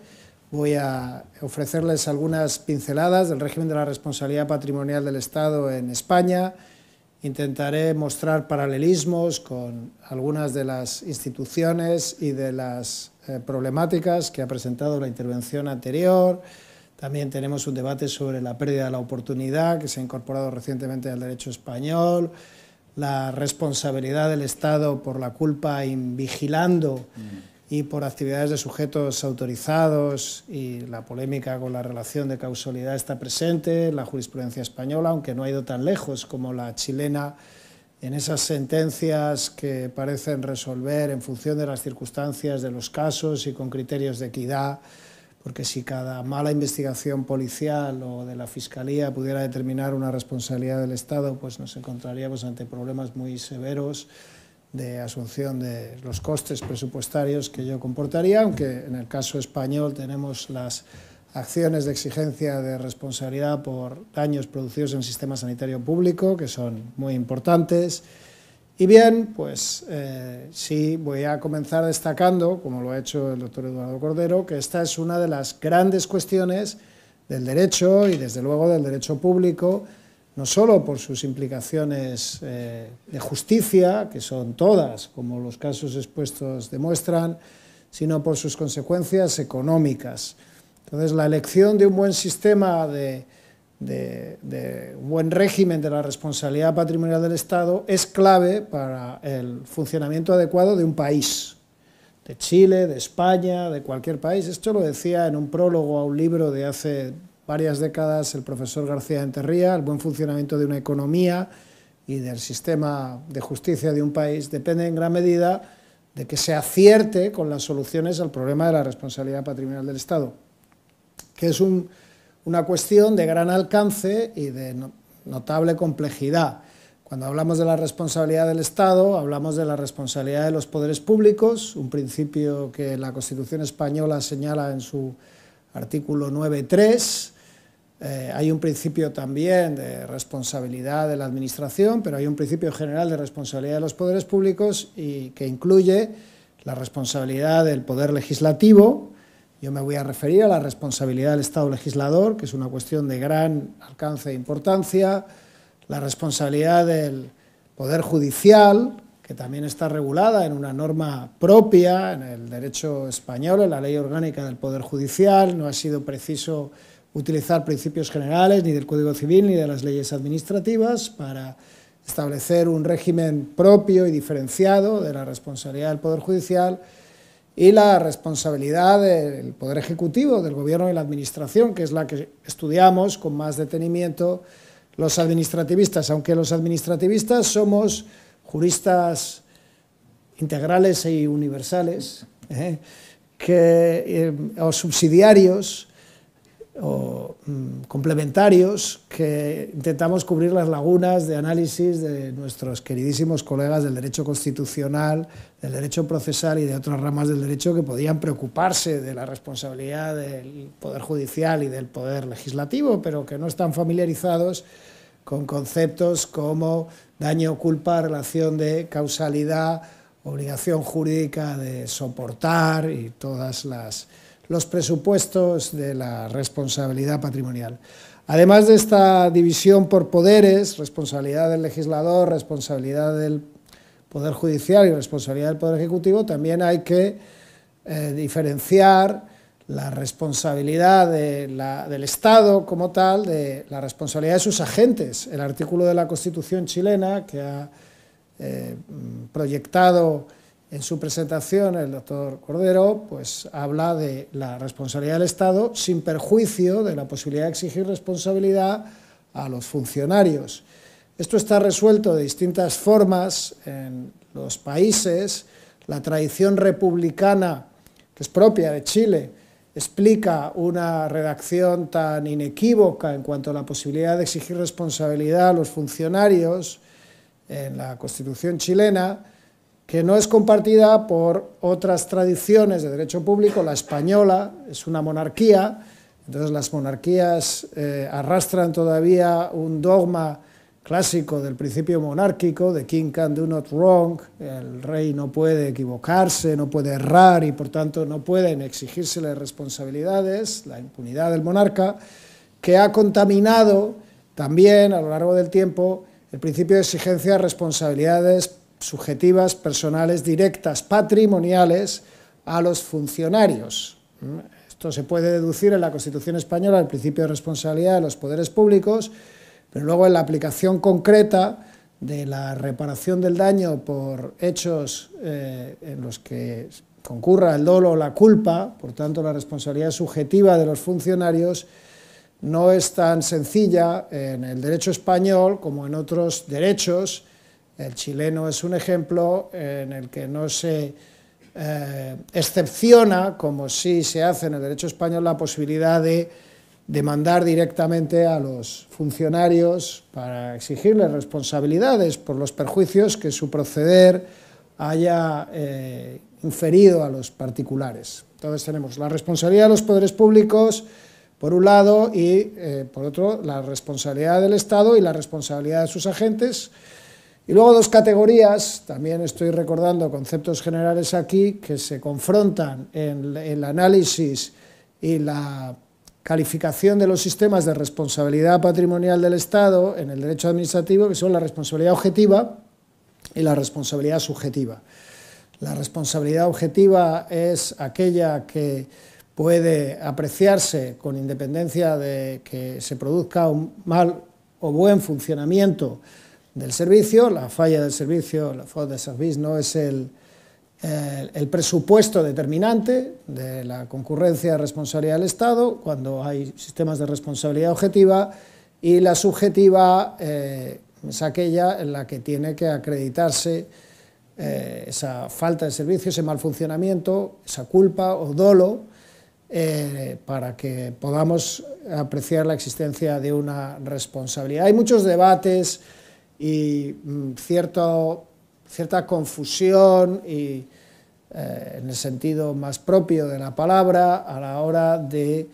Voy a ofrecerles algunas pinceladas del régimen de la responsabilidad patrimonial del Estado en España. Intentaré mostrar paralelismos con algunas de las instituciones y de las problemáticas que ha presentado la intervención anterior. También tenemos un debate sobre la pérdida de la oportunidad que se ha incorporado recientemente al derecho español, la responsabilidad del Estado por la culpa invigilando y por actividades de sujetos autorizados, y la polémica con la relación de causalidad está presente en la jurisprudencia española, aunque no ha ido tan lejos como la chilena en esas sentencias que parecen resolver en función de las circunstancias de los casos y con criterios de equidad, porque si cada mala investigación policial o de la Fiscalía pudiera determinar una responsabilidad del Estado, pues nos encontraríamos ante problemas muy severos de asunción de los costes presupuestarios que ello comportaría, aunque en el caso español tenemos las acciones de exigencia de responsabilidad por daños producidos en el sistema sanitario público, que son muy importantes. Y bien, pues sí, voy a comenzar destacando, como lo ha hecho el doctor Eduardo Cordero, que esta es una de las grandes cuestiones del derecho y desde luego del derecho público, no solo por sus implicaciones de justicia, que son todas, como los casos expuestos demuestran, sino por sus consecuencias económicas. Entonces, la elección de un buen sistema, de un buen régimen de la responsabilidad patrimonial del Estado es clave para el funcionamiento adecuado de un país, de Chile, de España, de cualquier país. Esto lo decía en un prólogo a un libro de hace varias décadas el profesor García Enterría. El buen funcionamiento de una economía y del sistema de justicia de un país depende en gran medida de que se acierte con las soluciones al problema de la responsabilidad patrimonial del Estado, que es una cuestión de gran alcance y de notable complejidad. Cuando hablamos de la responsabilidad del Estado, hablamos de la responsabilidad de los poderes públicos, un principio que la Constitución española señala en su artículo 9.3. Hay un principio también de responsabilidad de la Administración, pero hay un principio general de responsabilidad de los poderes públicos y que incluye la responsabilidad del Poder Legislativo. Yo me voy a referir a la responsabilidad del Estado legislador, que es una cuestión de gran alcance e importancia, la responsabilidad del Poder Judicial, que también está regulada en una norma propia en el derecho español, en la Ley Orgánica del Poder Judicial. No ha sido preciso utilizar principios generales ni del Código Civil ni de las leyes administrativas para establecer un régimen propio y diferenciado de la responsabilidad del Poder Judicial y la responsabilidad del Poder Ejecutivo, del Gobierno y la Administración, que es la que estudiamos con más detenimiento los administrativistas, aunque los administrativistas somos juristas integrales y universales, o subsidiarios o complementarios, que intentamos cubrir las lagunas de análisis de nuestros queridísimos colegas del derecho constitucional, del derecho procesal y de otras ramas del derecho que podían preocuparse de la responsabilidad del Poder Judicial y del Poder Legislativo, pero que no están familiarizados con conceptos como daño o culpa, relación de causalidad, obligación jurídica de soportar y todas los presupuestos de la responsabilidad patrimonial. Además de esta división por poderes, responsabilidad del legislador, responsabilidad del Poder Judicial y responsabilidad del Poder Ejecutivo, también hay que diferenciar la responsabilidad del Estado como tal, de la responsabilidad de sus agentes. El artículo de la Constitución chilena que ha proyectado en su presentación el doctor Cordero, pues habla de la responsabilidad del Estado sin perjuicio de la posibilidad de exigir responsabilidad a los funcionarios. Esto está resuelto de distintas formas en los países. La tradición republicana, que es propia de Chile, explica una redacción tan inequívoca en cuanto a la posibilidad de exigir responsabilidad a los funcionarios en la Constitución chilena, que no es compartida por otras tradiciones de derecho público. La española es una monarquía, entonces las monarquías arrastran todavía un dogma clásico del principio monárquico, the king can do not wrong, el rey no puede equivocarse, no puede errar y por tanto no pueden exigírsele responsabilidades, la impunidad del monarca, que ha contaminado también a lo largo del tiempo el principio de exigencia de responsabilidades subjetivas, personales, directas, patrimoniales a los funcionarios. Esto se puede deducir en la Constitución española, el principio de responsabilidad de los poderes públicos, pero luego en la aplicación concreta de la reparación del daño por hechos en los que concurra el dolo o la culpa, por tanto la responsabilidad subjetiva de los funcionarios, no es tan sencilla en el derecho español como en otros derechos. El chileno es un ejemplo en el que no se excepciona, como sí se hace en el derecho español, la posibilidad de demandar directamente a los funcionarios para exigirles responsabilidades por los perjuicios que su proceder haya inferido a los particulares. Entonces tenemos la responsabilidad de los poderes públicos, por un lado, y por otro, la responsabilidad del Estado y la responsabilidad de sus agentes. Y luego dos categorías, también estoy recordando conceptos generales aquí, que se confrontan en el análisis y la calificación de los sistemas de responsabilidad patrimonial del Estado en el derecho administrativo, que son la responsabilidad objetiva y la responsabilidad subjetiva. La responsabilidad objetiva es aquella que puede apreciarse con independencia de que se produzca un mal o buen funcionamiento del servicio. La falla del servicio, la faute de service, no es el presupuesto determinante de la concurrencia de responsabilidad del Estado cuando hay sistemas de responsabilidad objetiva, y la subjetiva es aquella en la que tiene que acreditarse esa falta de servicio, ese mal funcionamiento, esa culpa o dolo para que podamos apreciar la existencia de una responsabilidad. Hay muchos debates y cierta confusión y, en el sentido más propio de la palabra, a la hora de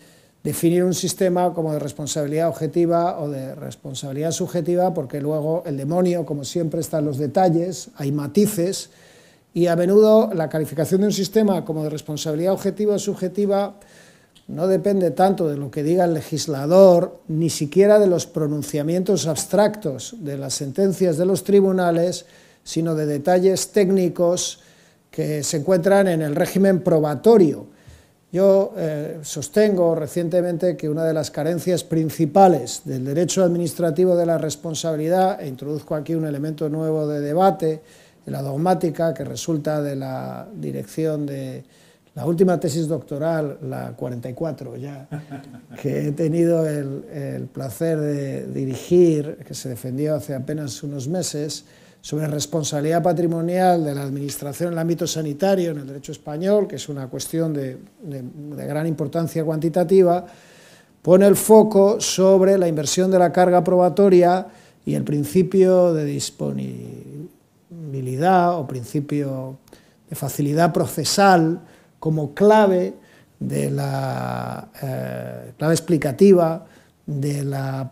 definir un sistema como de responsabilidad objetiva o de responsabilidad subjetiva, porque luego el demonio, como siempre, está en los detalles, hay matices, y a menudo la calificación de un sistema como de responsabilidad objetiva o subjetiva no depende tanto de lo que diga el legislador, ni siquiera de los pronunciamientos abstractos de las sentencias de los tribunales, sino de detalles técnicos que se encuentran en el régimen probatorio. Yo sostengo recientemente que una de las carencias principales del derecho administrativo de la responsabilidad, e introduzco aquí un elemento nuevo de debate, la dogmática, que resulta de la dirección de la última tesis doctoral, la 44 ya, que he tenido el placer de dirigir, que se defendió hace apenas unos meses, sobre responsabilidad patrimonial de la administración en el ámbito sanitario en el derecho español, que es una cuestión de gran importancia cuantitativa, pone el foco sobre la inversión de la carga probatoria y el principio de disponibilidad o principio de facilidad procesal como clave de la clave explicativa de la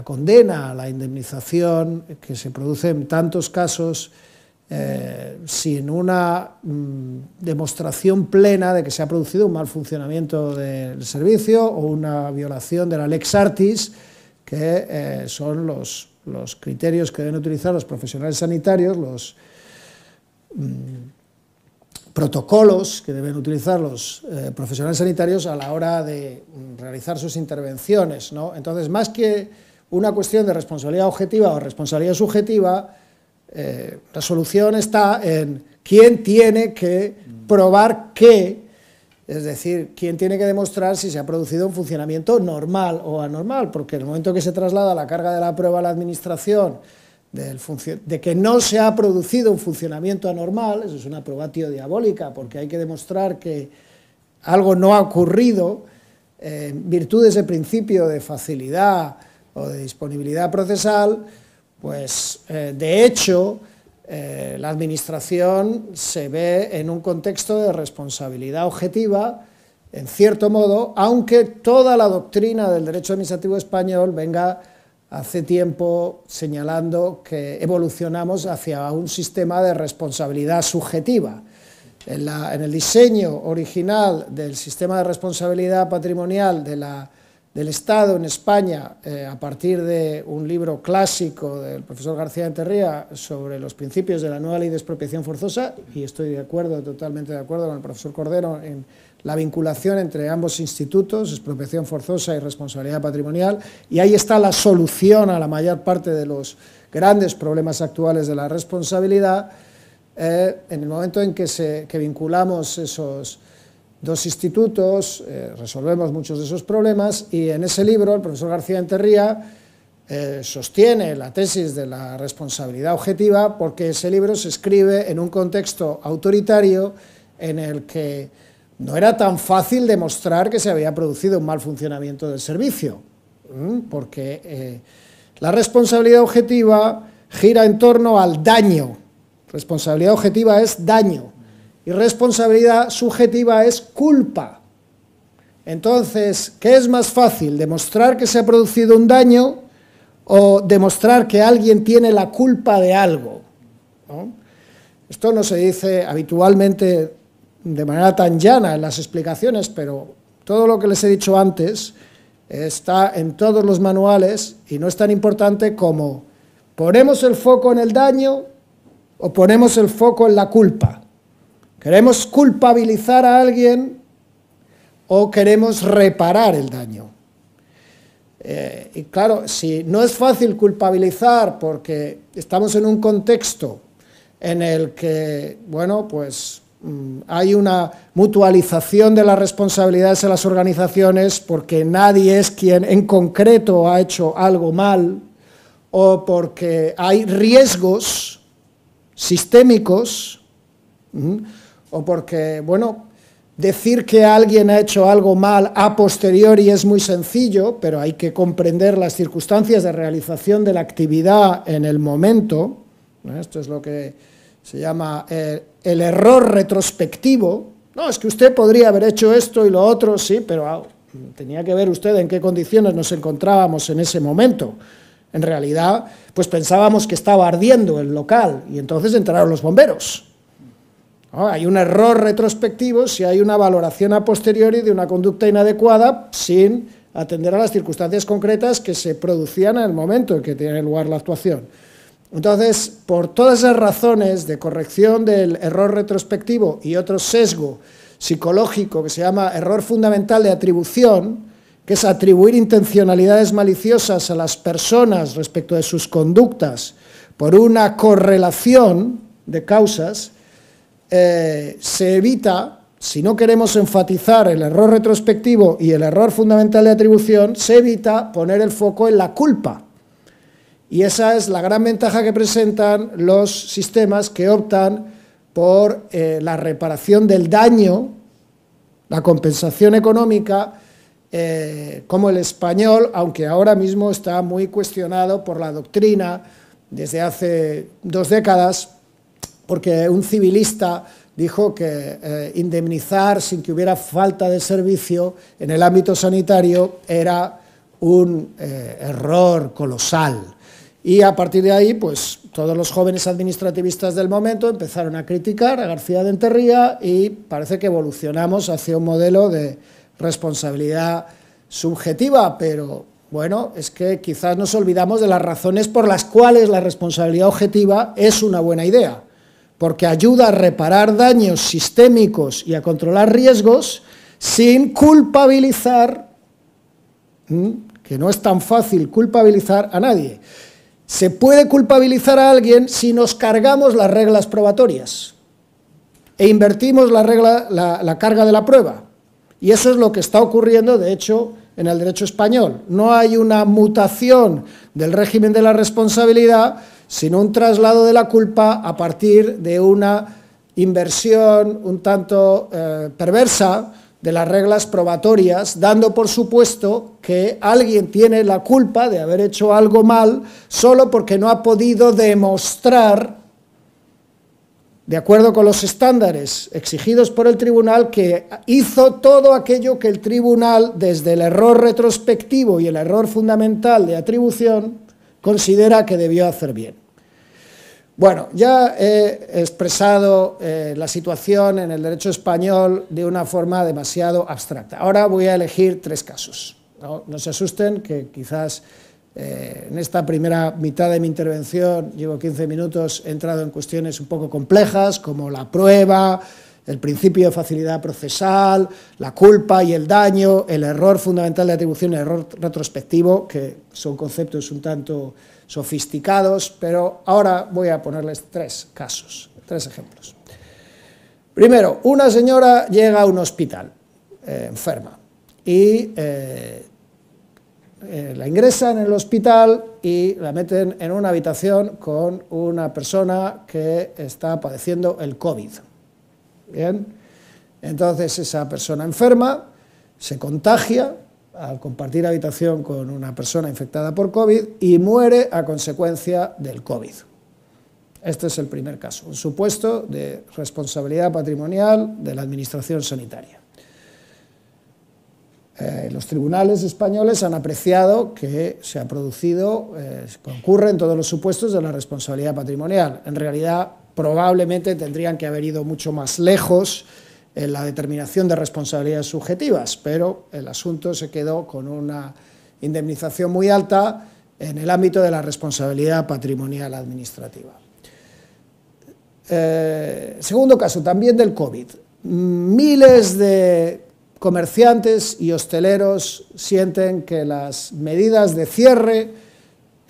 condena a la indemnización que se produce en tantos casos sin una demostración plena de que se ha producido un mal funcionamiento del servicio o una violación de la lex artis, que son los criterios que deben utilizar los profesionales sanitarios, los protocolos que deben utilizar los profesionales sanitarios a la hora de realizar sus intervenciones, ¿no? Entonces, más que una cuestión de responsabilidad objetiva o responsabilidad subjetiva, la solución está en quién tiene que probar qué, es decir, quién tiene que demostrar si se ha producido un funcionamiento normal o anormal, porque en el momento que se traslada la carga de la prueba a la administración de que no se ha producido un funcionamiento anormal, eso es una probatio diabólica, porque hay que demostrar que algo no ha ocurrido en virtud de ese principio de facilidad o de disponibilidad procesal, pues de hecho la administración se ve en un contexto de responsabilidad objetiva, en cierto modo, aunque toda la doctrina del derecho administrativo español venga hace tiempo señalando que evolucionamos hacia un sistema de responsabilidad subjetiva. En el diseño original del sistema de responsabilidad patrimonial del Estado en España, a partir de un libro clásico del profesor García Enterría sobre los principios de la nueva ley de expropiación forzosa, y estoy totalmente de acuerdo con el profesor Cordero en la vinculación entre ambos institutos, expropiación forzosa y responsabilidad patrimonial, y ahí está la solución a la mayor parte de los grandes problemas actuales de la responsabilidad. En el momento en que vinculamos esos dos institutos, resolvemos muchos de esos problemas, y en ese libro el profesor García Enterría sostiene la tesis de la responsabilidad objetiva, porque ese libro se escribe en un contexto autoritario en el que no era tan fácil demostrar que se había producido un mal funcionamiento del servicio, porque la responsabilidad objetiva gira en torno al daño. Responsabilidad objetiva es daño y responsabilidad subjetiva es culpa. Entonces, ¿qué es más fácil? ¿Demostrar que se ha producido un daño o demostrar que alguien tiene la culpa de algo? ¿No? Esto no se dice habitualmente de manera tan llana en las explicaciones, pero todo lo que les he dicho antes está en todos los manuales y no es tan importante como ponemos el foco en el daño o ponemos el foco en la culpa. ¿Queremos culpabilizar a alguien o queremos reparar el daño? Y claro, si no es fácil culpabilizar porque estamos en un contexto en el que, bueno, pues hay una mutualización de las responsabilidades en las organizaciones porque nadie es quien en concreto ha hecho algo mal, o porque hay riesgos sistémicos, o porque, bueno, decir que alguien ha hecho algo mal a posteriori es muy sencillo, pero hay que comprender las circunstancias de realización de la actividad en el momento. Esto es lo que se llama el error retrospectivo. No, es que usted podría haber hecho esto y lo otro, sí, pero tenía que ver usted en qué condiciones nos encontrábamos en ese momento. En realidad, pues pensábamos que estaba ardiendo el local y entonces entraron los bomberos. ¿No? Hay un error retrospectivo si hay una valoración a posteriori de una conducta inadecuada sin atender a las circunstancias concretas que se producían en el momento en que tiene lugar la actuación. Entonces, por todas esas razones de corrección del error retrospectivo y otro sesgo psicológico que se llama error fundamental de atribución, que es atribuir intencionalidades maliciosas a las personas respecto de sus conductas por una correlación de causas, se evita, si no queremos enfatizar el error retrospectivo y el error fundamental de atribución, se evita poner el foco en la culpa. Y esa es la gran ventaja que presentan los sistemas que optan por la reparación del daño, la compensación económica, como el español, aunque ahora mismo está muy cuestionado por la doctrina desde hace 2 décadas, porque un civilista dijo que indemnizar sin que hubiera falta de servicio en el ámbito sanitario era un error colosal. Y a partir de ahí, pues todos los jóvenes administrativistas del momento empezaron a criticar a García de Enterría y parece que evolucionamos hacia un modelo de responsabilidad subjetiva, pero bueno, es que quizás nos olvidamos de las razones por las cuales la responsabilidad objetiva es una buena idea, porque ayuda a reparar daños sistémicos y a controlar riesgos sin culpabilizar, que no es tan fácil culpabilizar a nadie. Se puede culpabilizar a alguien si nos cargamos las reglas probatorias e invertimos la carga de la prueba. Y eso es lo que está ocurriendo, de hecho, en el derecho español. No hay una mutación del régimen de la responsabilidad, sino un traslado de la culpa a partir de una inversión un tanto perversa de las reglas probatorias, dando por supuesto que alguien tiene la culpa de haber hecho algo mal solo porque no ha podido demostrar, de acuerdo con los estándares exigidos por el tribunal, que hizo todo aquello que el tribunal, desde el error retrospectivo y el error fundamental de atribución, considera que debió hacer bien. Bueno, ya he expresado la situación en el derecho español de una forma demasiado abstracta. Ahora voy a elegir 3 casos. No se asusten, que quizás en esta primera mitad de mi intervención, llevo 15 minutos, he entrado en cuestiones un poco complejas, como la prueba, el principio de facilidad procesal, la culpa y el daño, el error fundamental de atribución y el error retrospectivo, que son conceptos un tanto sofisticados, pero ahora voy a ponerles 3 casos, 3 ejemplos. Primero, una señora llega a un hospital enferma y la ingresan en el hospital y la meten en una habitación con una persona que está padeciendo el COVID. Bien, entonces esa persona enferma se contagia al compartir habitación con una persona infectada por COVID y muere a consecuencia del COVID. Este es el primer caso, un supuesto de responsabilidad patrimonial de la administración sanitaria. Los tribunales españoles han apreciado que se ha producido, concurre en todos los supuestos de la responsabilidad patrimonial. En realidad, probablemente tendrían que haber ido mucho más lejos en la determinación de responsabilidades subjetivas, pero el asunto se quedó con una indemnización muy alta en el ámbito de la responsabilidad patrimonial administrativa. Segundo caso, también del COVID. Miles de comerciantes y hosteleros sienten que las medidas de cierre,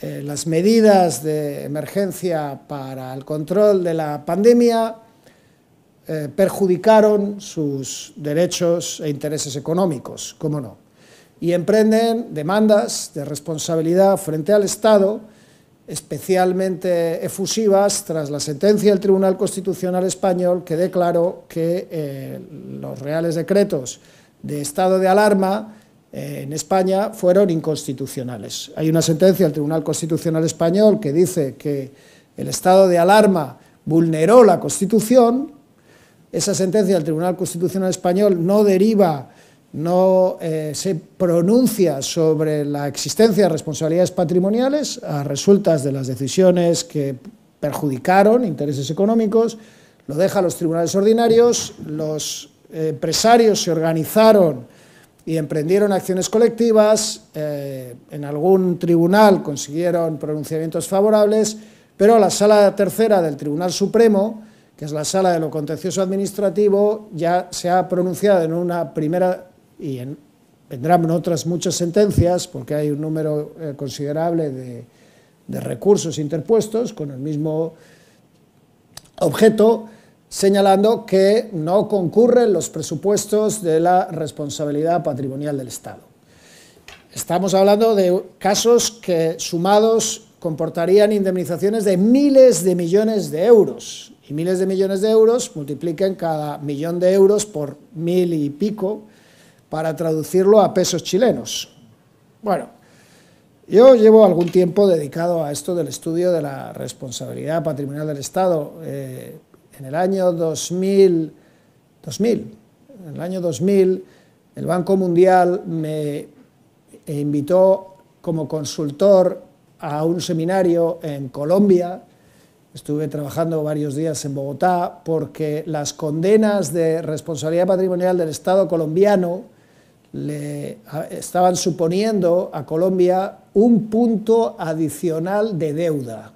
las medidas de emergencia para el control de la pandemia perjudicaron sus derechos e intereses económicos, cómo no, y emprenden demandas de responsabilidad frente al Estado especialmente efusivas tras la sentencia del Tribunal Constitucional Español, que declaró que los reales decretos de estado de alarma en España fueron inconstitucionales. Hay una sentencia del Tribunal Constitucional Español que dice que el estado de alarma vulneró la Constitución. Esa sentencia del Tribunal Constitucional Español no deriva, no se pronuncia sobre la existencia de responsabilidades patrimoniales a resultas de las decisiones que perjudicaron intereses económicos, lo deja a los tribunales ordinarios. Los empresarios se organizaron y emprendieron acciones colectivas, en algún tribunal consiguieron pronunciamientos favorables, pero la Sala Tercera del Tribunal Supremo, que es la Sala de lo Contencioso Administrativo, ya se ha pronunciado en una primera, y vendrán otras muchas sentencias, porque hay un número considerable de recursos interpuestos con el mismo objeto, señalando que no concurren los presupuestos de la responsabilidad patrimonial del Estado. Estamos hablando de casos que, sumados, comportarían indemnizaciones de miles de millones de euros, y miles de millones de euros multipliquen cada millón de euros por 1000 y pico, para traducirlo a pesos chilenos. Bueno, yo llevo algún tiempo dedicado a esto del estudio de la responsabilidad patrimonial del Estado. En el año 2000, el Banco Mundial me invitó como consultor a un seminario en Colombia. Estuve trabajando varios días en Bogotá porque las condenas de responsabilidad patrimonial del Estado colombiano le estaban suponiendo a Colombia un punto adicional de deuda.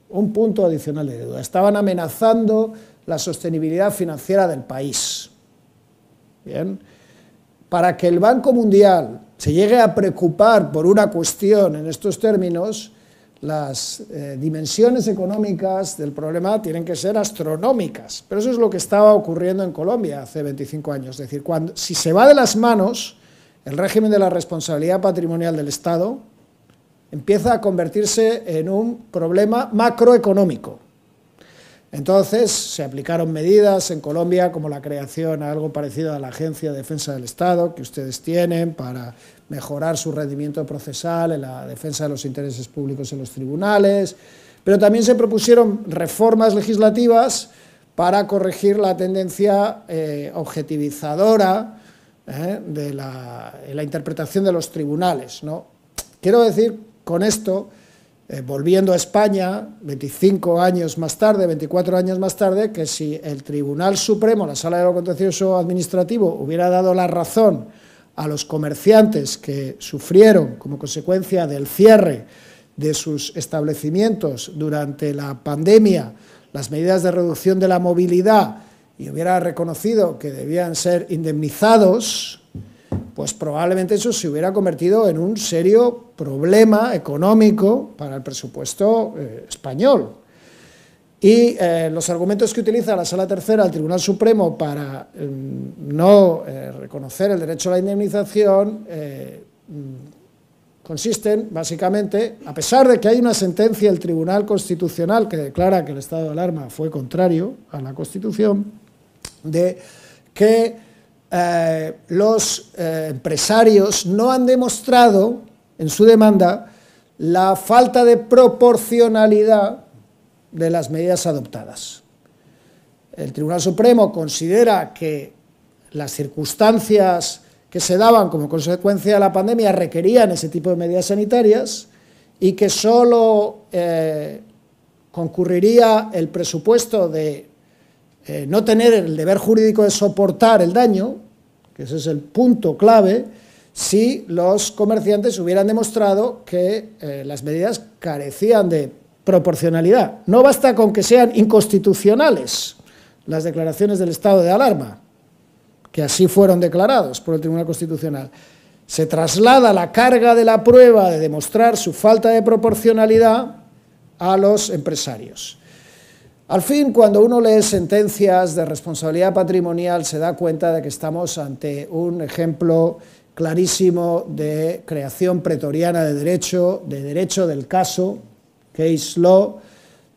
Un punto adicional de deuda. Estaban amenazando la sostenibilidad financiera del país. Bien. Para que el Banco Mundial se llegue a preocupar por una cuestión en estos términos, las dimensiones económicas del problema tienen que ser astronómicas. Pero eso es lo que estaba ocurriendo en Colombia hace 25 años. Es decir, si se va de las manos el régimen de la responsabilidad patrimonial del Estado, empieza a convertirse en un problema macroeconómico. Entonces se aplicaron medidas en Colombia como la creación, algo parecido a la Agencia de Defensa del Estado que ustedes tienen para mejorar su rendimiento procesal en la defensa de los intereses públicos en los tribunales, pero también se propusieron reformas legislativas para corregir la tendencia objetivizadora de la interpretación de los tribunales, ¿no? Quiero decir con esto, volviendo a España, 25 años más tarde, 24 años más tarde, que si el Tribunal Supremo, la Sala de lo Contencioso Administrativo, hubiera dado la razón a los comerciantes que sufrieron como consecuencia del cierre de sus establecimientos durante la pandemia, las medidas de reducción de la movilidad, y hubiera reconocido que debían ser indemnizados, pues probablemente eso se hubiera convertido en un serio problema económico para el presupuesto español. Y los argumentos que utiliza la Sala Tercera del Tribunal Supremo para no reconocer el derecho a la indemnización consisten básicamente, a pesar de que hay una sentencia del Tribunal Constitucional que declara que el estado de alarma fue contrario a la Constitución, de que los empresarios no han demostrado en su demanda la falta de proporcionalidad de las medidas adoptadas. El Tribunal Supremo considera que las circunstancias que se daban como consecuencia de la pandemia requerían ese tipo de medidas sanitarias y que solo concurriría el presupuesto de no tener el deber jurídico de soportar el daño, que ese es el punto clave, si los comerciantes hubieran demostrado que las medidas carecían de proporcionalidad. No basta con que sean inconstitucionales las declaraciones del estado de alarma, que así fueron declarados por el Tribunal Constitucional. Se traslada la carga de la prueba de demostrar su falta de proporcionalidad a los empresarios. Al fin, cuando uno lee sentencias de responsabilidad patrimonial, se da cuenta de que estamos ante un ejemplo clarísimo de creación pretoriana de derecho del caso, case law,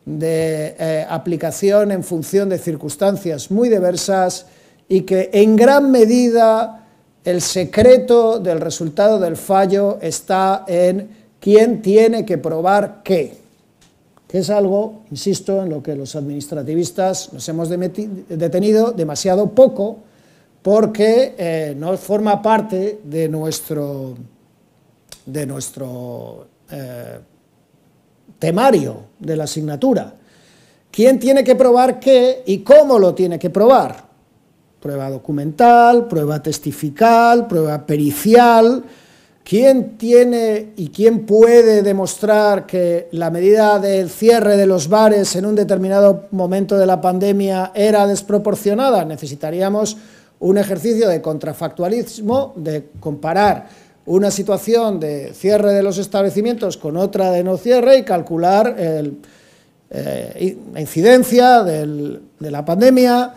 de aplicación en función de circunstancias muy diversas y que en gran medida el secreto del resultado del fallo está en quién tiene que probar qué, que es algo, insisto, en lo que los administrativistas nos hemos detenido demasiado poco, porque no forma parte de nuestro temario de la asignatura. ¿Quién tiene que probar qué y cómo lo tiene que probar? Prueba documental, prueba testifical, prueba pericial. ¿Quién tiene y quién puede demostrar que la medida del cierre de los bares en un determinado momento de la pandemia era desproporcionada? Necesitaríamos un ejercicio de contrafactualismo, de comparar una situación de cierre de los establecimientos con otra de no cierre y calcular la incidencia de la pandemia,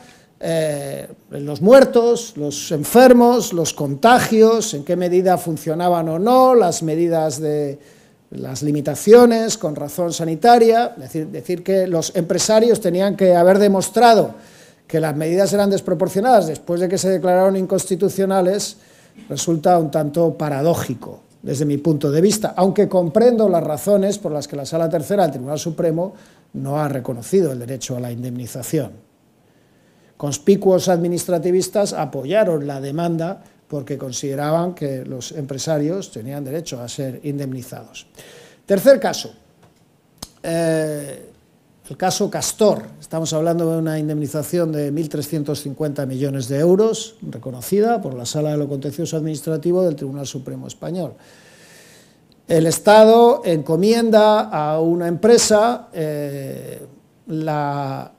los muertos, los enfermos, los contagios, en qué medida funcionaban o no, las medidas de las limitaciones con razón sanitaria, decir que los empresarios tenían que haber demostrado que las medidas eran desproporcionadas después de que se declararon inconstitucionales, resulta un tanto paradójico desde mi punto de vista, aunque comprendo las razones por las que la Sala Tercera del Tribunal Supremo no ha reconocido el derecho a la indemnización. Conspicuos administrativistas apoyaron la demanda porque consideraban que los empresarios tenían derecho a ser indemnizados. Tercer caso, el caso Castor. Estamos hablando de una indemnización de 1.350 millones de euros, reconocida por la Sala de lo Contencioso Administrativo del Tribunal Supremo Español. El Estado encomienda a una empresa la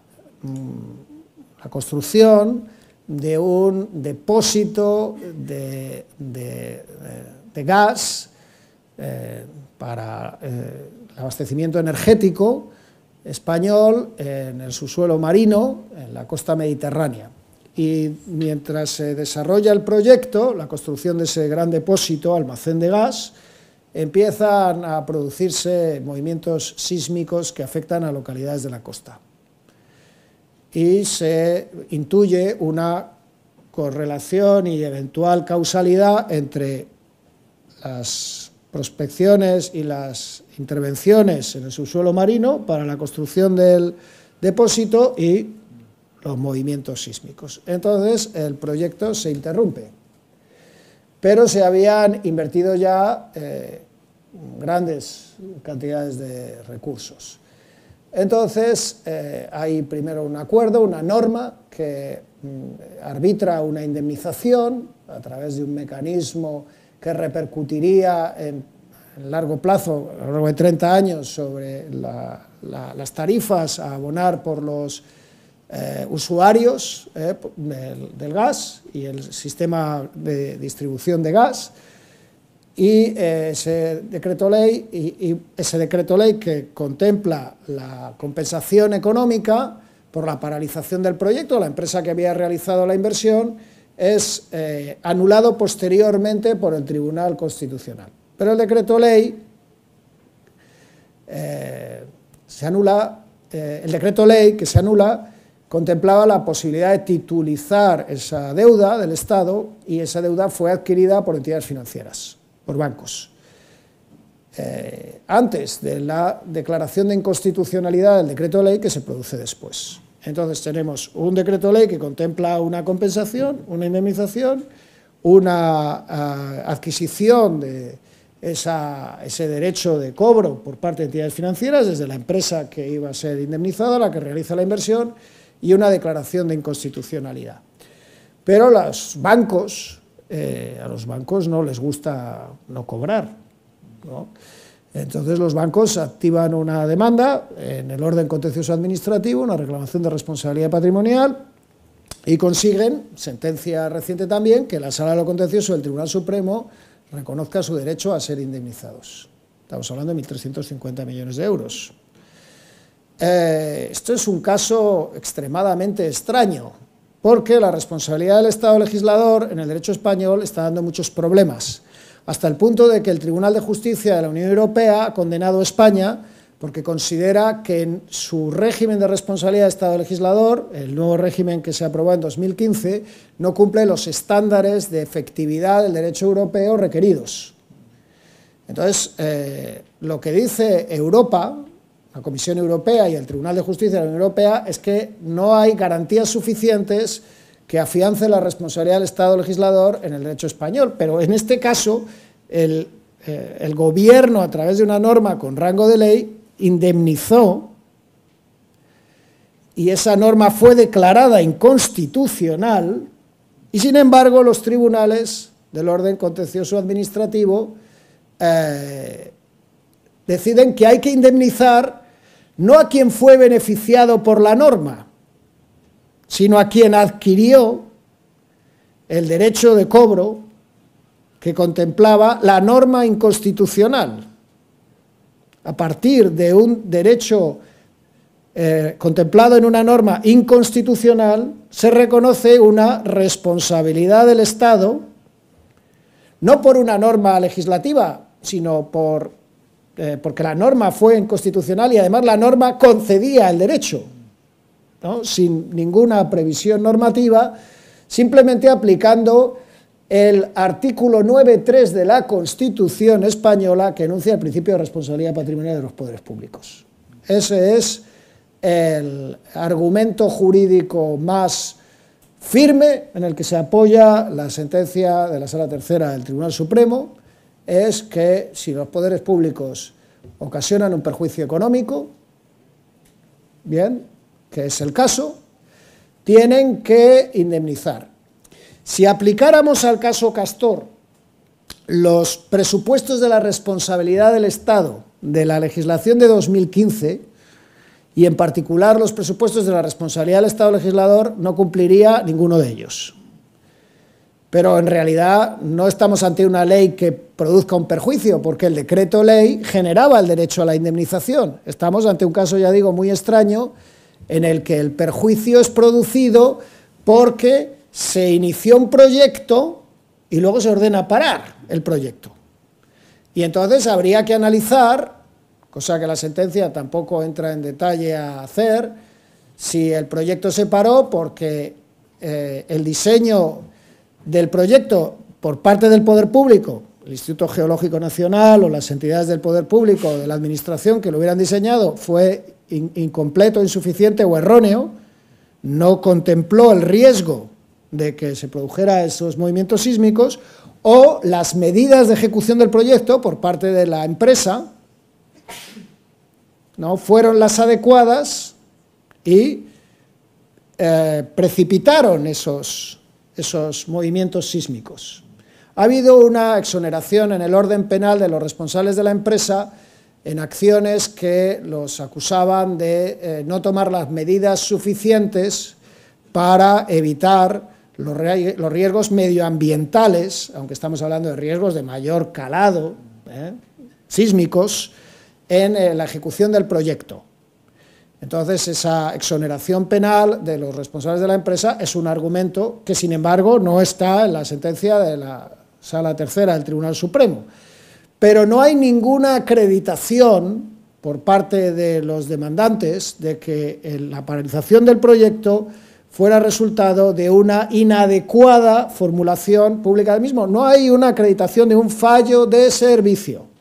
construcción de un depósito de gas para el abastecimiento energético español en el subsuelo marino, en la costa mediterránea. Y mientras se desarrolla el proyecto, la construcción de ese gran depósito, almacén de gas, empiezan a producirse movimientos sísmicos que afectan a localidades de la costa. Y se intuye una correlación y eventual causalidad entre las prospecciones y las intervenciones en el subsuelo marino para la construcción del depósito y los movimientos sísmicos. Entonces el proyecto se interrumpe, pero se habían invertido ya grandes cantidades de recursos. Entonces hay primero un acuerdo, una norma que arbitra una indemnización a través de un mecanismo que repercutiría en largo plazo, a lo largo de 30 años, sobre las tarifas a abonar por los usuarios del gas y el sistema de distribución de gas, y ese decreto ley que contempla la compensación económica por la paralización del proyecto, la empresa que había realizado la inversión, es anulado posteriormente por el Tribunal Constitucional. Pero el decreto ley el decreto ley que se anula contemplaba la posibilidad de titulizar esa deuda del Estado, y esa deuda fue adquirida por entidades financieras, por bancos. Antes de la declaración de inconstitucionalidad del decreto ley, que se produce después. Entonces tenemos un decreto ley que contempla una compensación, una indemnización, una adquisición de ese derecho de cobro por parte de entidades financieras, desde la empresa que iba a ser indemnizada, la que realiza la inversión, y una declaración de inconstitucionalidad. Pero a los bancos no les gusta no cobrar, ¿no? Entonces los bancos activan una demanda en el orden contencioso administrativo, una reclamación de responsabilidad patrimonial, y consiguen, sentencia reciente también, que la Sala de lo Contencioso del Tribunal Supremo reconozca su derecho a ser indemnizados. Estamos hablando de 1.350 millones de euros. Esto es un caso extremadamente extraño, porque la responsabilidad del Estado legislador en el derecho español está dando muchos problemas, hasta el punto de que el Tribunal de Justicia de la Unión Europea ha condenado a España porque considera que en su régimen de responsabilidad de Estado legislador, el nuevo régimen que se aprobó en 2015, no cumple los estándares de efectividad del derecho europeo requeridos. Entonces, lo que dice Europa, la Comisión Europea y el Tribunal de Justicia de la Unión Europea, es que no hay garantías suficientes que afiancen la responsabilidad del Estado legislador en el derecho español, pero en este caso el gobierno, a través de una norma con rango de ley, indemnizó, y esa norma fue declarada inconstitucional, y sin embargo los tribunales del orden contencioso administrativo deciden que hay que indemnizar no a quien fue beneficiado por la norma, sino a quien adquirió el derecho de cobro que contemplaba la norma inconstitucional. A partir de un derecho contemplado en una norma inconstitucional, se reconoce una responsabilidad del Estado, no por una norma legislativa, sino porque la norma fue inconstitucional y además la norma concedía el derecho, ¿no? Sin ninguna previsión normativa, simplemente aplicando el artículo 9.3 de la Constitución española, que enuncia el principio de responsabilidad patrimonial de los poderes públicos. Ese es el argumento jurídico más firme en el que se apoya la sentencia de la Sala Tercera del Tribunal Supremo, es que si los poderes públicos ocasionan un perjuicio económico, bien, que es el caso, tienen que indemnizar. Si aplicáramos al caso Castor los presupuestos de la responsabilidad del Estado de la legislación de 2015, y en particular los presupuestos de la responsabilidad del Estado legislador, no cumpliría ninguno de ellos. Pero en realidad no estamos ante una ley que produzca un perjuicio, porque el decreto ley generaba el derecho a la indemnización. Estamos ante un caso, ya digo, muy extraño, en el que el perjuicio es producido porque se inició un proyecto y luego se ordena parar el proyecto. Y entonces habría que analizar, cosa que la sentencia tampoco entra en detalle a hacer, si el proyecto se paró porque el diseño del proyecto por parte del poder público, el Instituto Geológico Nacional o las entidades del poder público o de la administración que lo hubieran diseñado, fue incompleto, insuficiente o erróneo, no contempló el riesgo de que se produjera esos movimientos sísmicos, o las medidas de ejecución del proyecto por parte de la empresa no fueron las adecuadas y precipitaron esos movimientos sísmicos. Ha habido una exoneración en el orden penal de los responsables de la empresa en acciones que los acusaban de no tomar las medidas suficientes para evitar los riesgos medioambientales, aunque estamos hablando de riesgos de mayor calado, sísmicos, en la ejecución del proyecto. Entonces, esa exoneración penal de los responsables de la empresa es un argumento que, sin embargo, no está en la sentencia de la Sala Tercera del Tribunal Supremo. Pero no hay ninguna acreditación por parte de los demandantes de que la paralización del proyecto fuera resultado de una inadecuada formulación pública del mismo. No hay una acreditación de un fallo de servicio.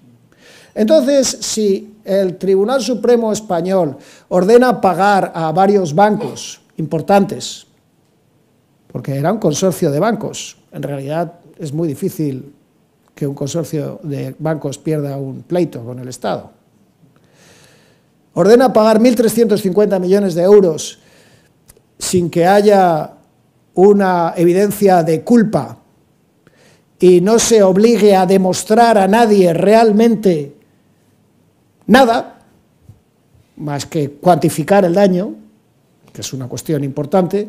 Entonces, si el Tribunal Supremo Español ordena pagar a varios bancos importantes, porque era un consorcio de bancos, en realidad es muy difícil que un consorcio de bancos pierda un pleito con el Estado, ordena pagar 1.350 millones de euros sin que haya una evidencia de culpa y no se obligue a demostrar a nadie realmente nada, más que cuantificar el daño, que es una cuestión importante.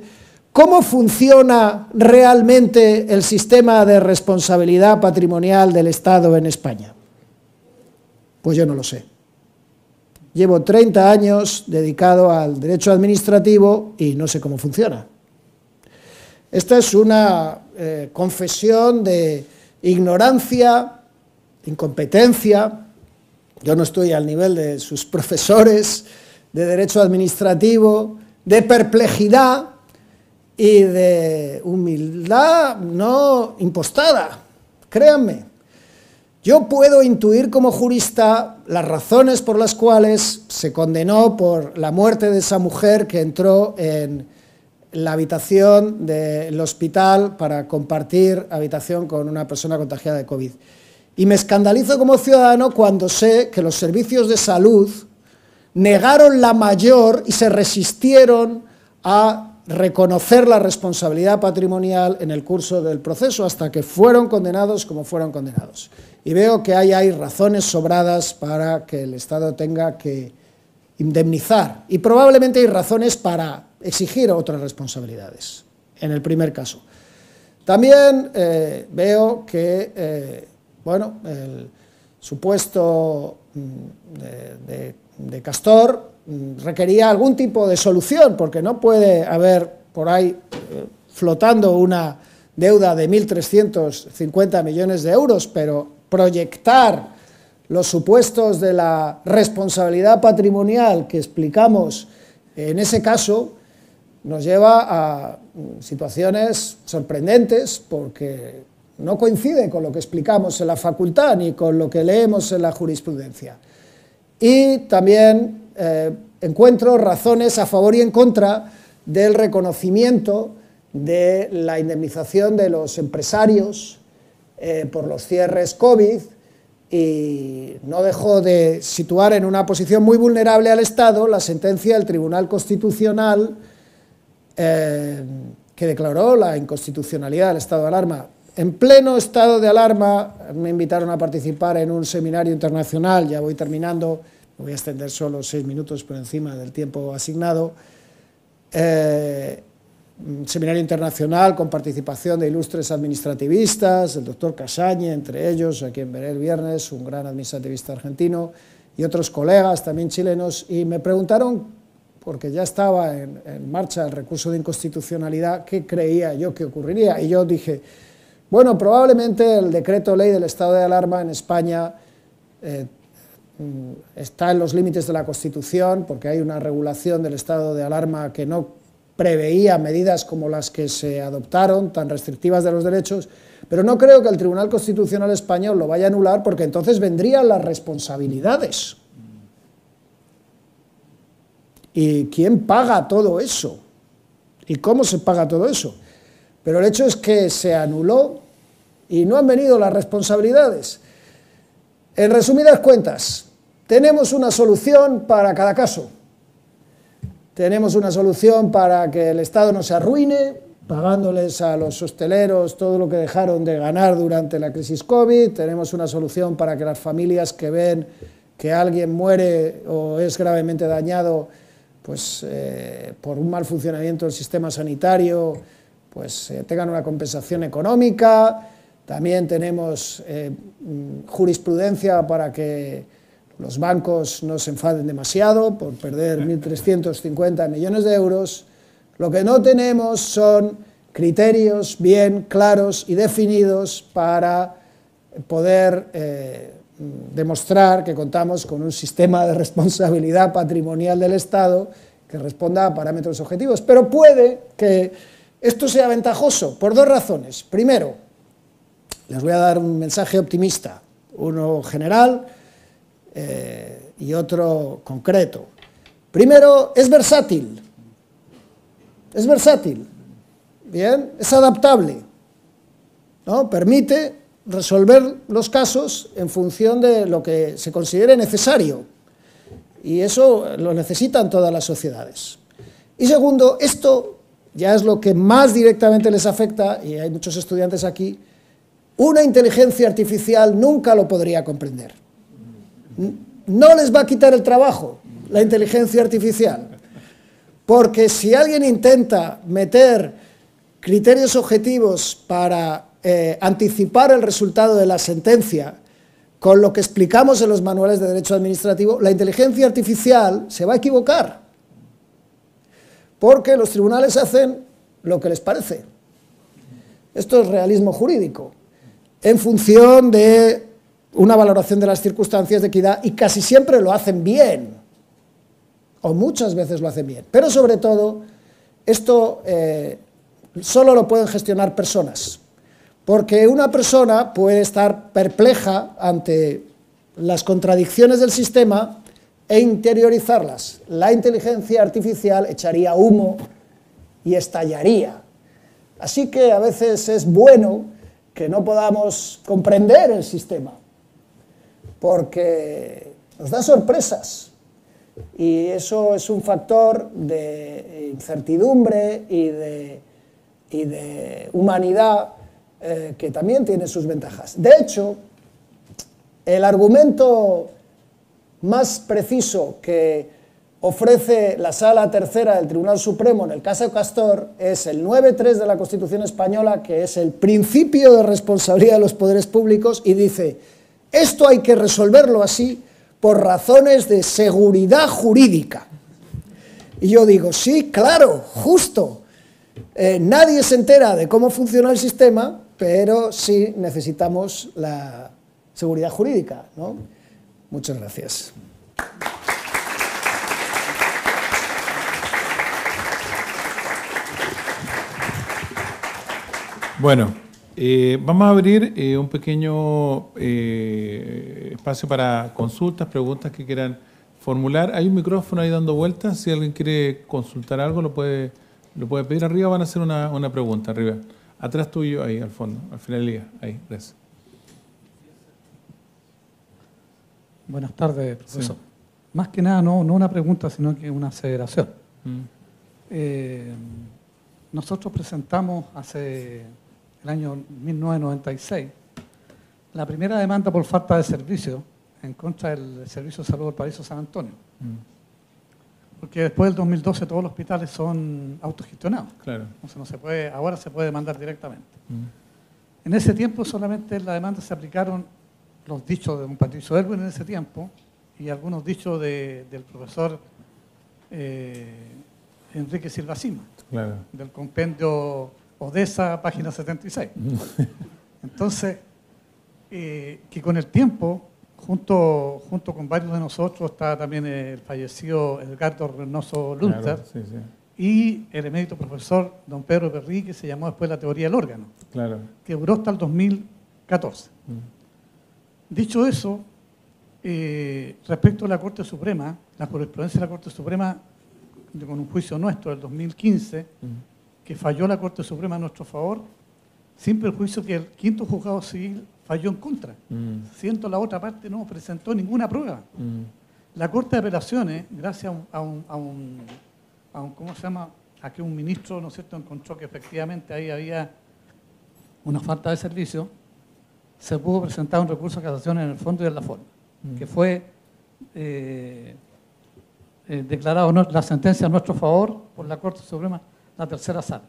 ¿Cómo funciona realmente el sistema de responsabilidad patrimonial del Estado en España? Pues yo no lo sé. Llevo 30 años dedicado al derecho administrativo y no sé cómo funciona. Esta es una confesión de ignorancia, incompetencia. Yo no estoy al nivel de sus profesores de derecho administrativo, de perplejidad y de humildad no impostada, créanme. Yo puedo intuir como jurista las razones por las cuales se condenó por la muerte de esa mujer que entró en la habitación del hospital para compartir habitación con una persona contagiada de COVID. Y me escandalizo como ciudadano cuando sé que los servicios de salud negaron la mayor y se resistieron a reconocer la responsabilidad patrimonial en el curso del proceso hasta que fueron condenados como fueron condenados. Y veo que hay razones sobradas para que el Estado tenga que indemnizar y probablemente hay razones para exigir otras responsabilidades, en el primer caso. También veo que, bueno, el supuesto de Castor requería algún tipo de solución, porque no puede haber por ahí flotando una deuda de 1.350 millones de euros, pero proyectar los supuestos de la responsabilidad patrimonial que explicamos en ese caso nos lleva a situaciones sorprendentes porque no coincide con lo que explicamos en la facultad ni con lo que leemos en la jurisprudencia. Y también encuentro razones a favor y en contra del reconocimiento de la indemnización de los empresarios por los cierres COVID, y no dejo de situar en una posición muy vulnerable al Estado la sentencia del Tribunal Constitucional que declaró la inconstitucionalidad del estado de alarma. En pleno estado de alarma me invitaron a participar en un seminario internacional, ya voy terminando, me voy a extender solo 6 minutos por encima del tiempo asignado, un seminario internacional con participación de ilustres administrativistas, el doctor Casañe, entre ellos, a quien veré el viernes, un gran administrativista argentino, y otros colegas también chilenos, y me preguntaron, porque ya estaba en marcha el recurso de inconstitucionalidad, qué creía yo que ocurriría, y yo dije, bueno, probablemente el decreto ley del estado de alarma en España está en los límites de la Constitución, porque hay una regulación del estado de alarma que no preveía medidas como las que se adoptaron, tan restrictivas de los derechos, pero no creo que el Tribunal Constitucional Español lo vaya a anular, porque entonces vendrían las responsabilidades. ¿Y quién paga todo eso? ¿Y cómo se paga todo eso? Pero el hecho es que se anuló y no han venido las responsabilidades. En resumidas cuentas, tenemos una solución para cada caso. Tenemos una solución para que el Estado no se arruine, pagándoles a los hosteleros todo lo que dejaron de ganar durante la crisis COVID. Tenemos una solución para que las familias que ven que alguien muere o es gravemente dañado pues, por un mal funcionamiento del sistema sanitario, pues tengan una compensación económica. También tenemos jurisprudencia para que los bancos no se enfaden demasiado por perder 1.350 millones de euros. Lo que no tenemos son criterios bien claros y definidos para poder demostrar que contamos con un sistema de responsabilidad patrimonial del Estado que responda a parámetros objetivos. Pero puede que esto sea ventajoso por 2 razones. Primero, les voy a dar un mensaje optimista, uno general y otro concreto. Primero, es versátil, bien, es adaptable, ¿no? Permite resolver los casos en función de lo que se considere necesario, y eso lo necesitan todas las sociedades. Y segundo, esto ya es lo que más directamente les afecta, y hay muchos estudiantes aquí, una inteligencia artificial nunca lo podría comprender. No les va a quitar el trabajo la inteligencia artificial, porque si alguien intenta meter criterios objetivos para anticipar el resultado de la sentencia con lo que explicamos en los manuales de derecho administrativo, la inteligencia artificial se va a equivocar, porque los tribunales hacen lo que les parece. Esto es realismo jurídico, en función de una valoración de las circunstancias de equidad, y casi siempre lo hacen bien, o muchas veces lo hacen bien. Pero sobre todo, esto solo lo pueden gestionar personas, porque una persona puede estar perpleja ante las contradicciones del sistema e interiorizarlas. La inteligencia artificial echaría humo y estallaría. Así que a veces es bueno que no podamos comprender el sistema, porque nos da sorpresas, y eso es un factor de incertidumbre y de humanidad que también tiene sus ventajas. De hecho, el argumento más preciso que ofrece la Sala Tercera del Tribunal Supremo en el caso Castor es el 9.3 de la Constitución Española, que es el principio de responsabilidad de los poderes públicos, y dice: esto hay que resolverlo así por razones de seguridad jurídica. Y yo digo, sí, claro, justo. Nadie se entera de cómo funciona el sistema, pero sí necesitamos la seguridad jurídica, ¿no? Muchas gracias. Bueno, vamos a abrir un pequeño espacio para consultas, preguntas que quieran formular. Hay un micrófono ahí dando vueltas. Si alguien quiere consultar algo, lo puede pedir. Arriba van a hacer una pregunta, arriba. Atrás tuyo, ahí al fondo, al final del día. Ahí, gracias. Buenas tardes, profesor. Sí. Más que nada, no una pregunta, sino que una aseveración. Nosotros presentamos hace el año 1996 la primera demanda por falta de servicio en contra del Servicio de Salud del Paraíso San Antonio. Porque después del 2012 todos los hospitales son autogestionados. Claro. Entonces no se puede, ahora se puede demandar directamente. En ese tiempo solamente en la demanda se aplicaron los dichos de don Patricio Erwin en ese tiempo y algunos dichos del profesor Enrique Silva Sima, claro, del compendio Odessa, página 76. Entonces, que con el tiempo, junto con varios de nosotros, está también el fallecido Edgardo Reynoso Lunter, claro, sí, sí, y el emérito profesor don Pedro Perrí, que se llamó después la teoría del órgano, claro, que duró hasta el 2014. Dicho eso, respecto a la Corte Suprema, la jurisprudencia de la Corte Suprema, con un juicio nuestro del 2015, que falló la Corte Suprema a nuestro favor, sin perjuicio que el quinto juzgado civil falló en contra. Siendo la otra parte no presentó ninguna prueba. La Corte de Apelaciones, gracias a un ¿cómo se llama? A que un ministro, ¿no es cierto?, encontró que efectivamente ahí había una falta de servicio, se pudo presentar un recurso de casación en el fondo y en la forma, que fue declarado la sentencia a nuestro favor por la Corte Suprema, la tercera sala.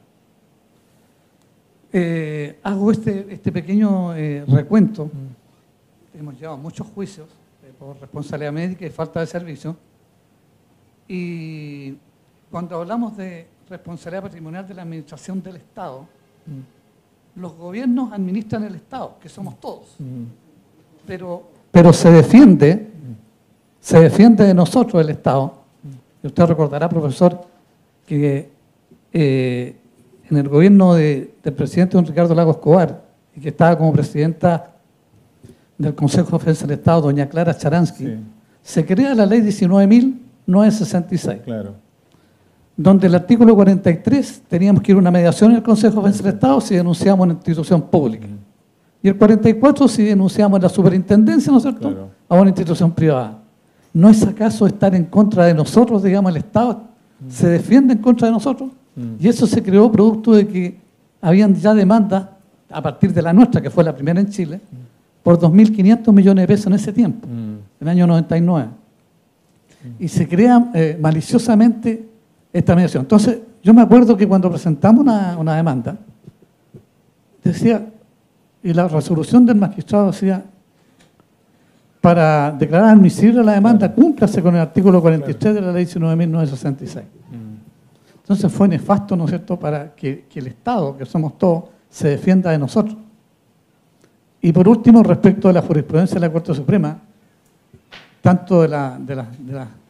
Hago este pequeño recuento. Hemos llevado muchos juicios por responsabilidad médica y falta de servicio, y cuando hablamos de responsabilidad patrimonial de la administración del Estado, los gobiernos administran el Estado, que somos todos, pero se defiende de nosotros el Estado. Y usted recordará, profesor, que en el gobierno del presidente don Ricardo Lagos Escobar, y que estaba como presidenta del Consejo de Defensa del Estado, doña Clara Charansky, sí, se crea la ley 19.966, claro, donde el artículo 43 teníamos que ir a una mediación en el Consejo de Defensa del Estado si denunciamos en una institución pública. Y el 44 si denunciamos en la superintendencia, ¿no es cierto?, claro, a una institución privada. ¿No es acaso estar en contra de nosotros, digamos, el Estado se defiende en contra de nosotros? Y eso se creó producto de que habían ya demandas, a partir de la nuestra, que fue la primera en Chile, por 2.500 millones de pesos en ese tiempo, en el año 99. Y se crea maliciosamente esta mediación. Entonces, yo me acuerdo que cuando presentamos una demanda, decía, y la resolución del magistrado decía, para declarar admisible la demanda, cúmplase con el artículo 43 de la ley 19.966. Entonces fue nefasto, ¿no es cierto?, para que el Estado, que somos todos, se defienda de nosotros. Y por último, respecto de la jurisprudencia de la Corte Suprema, tanto de las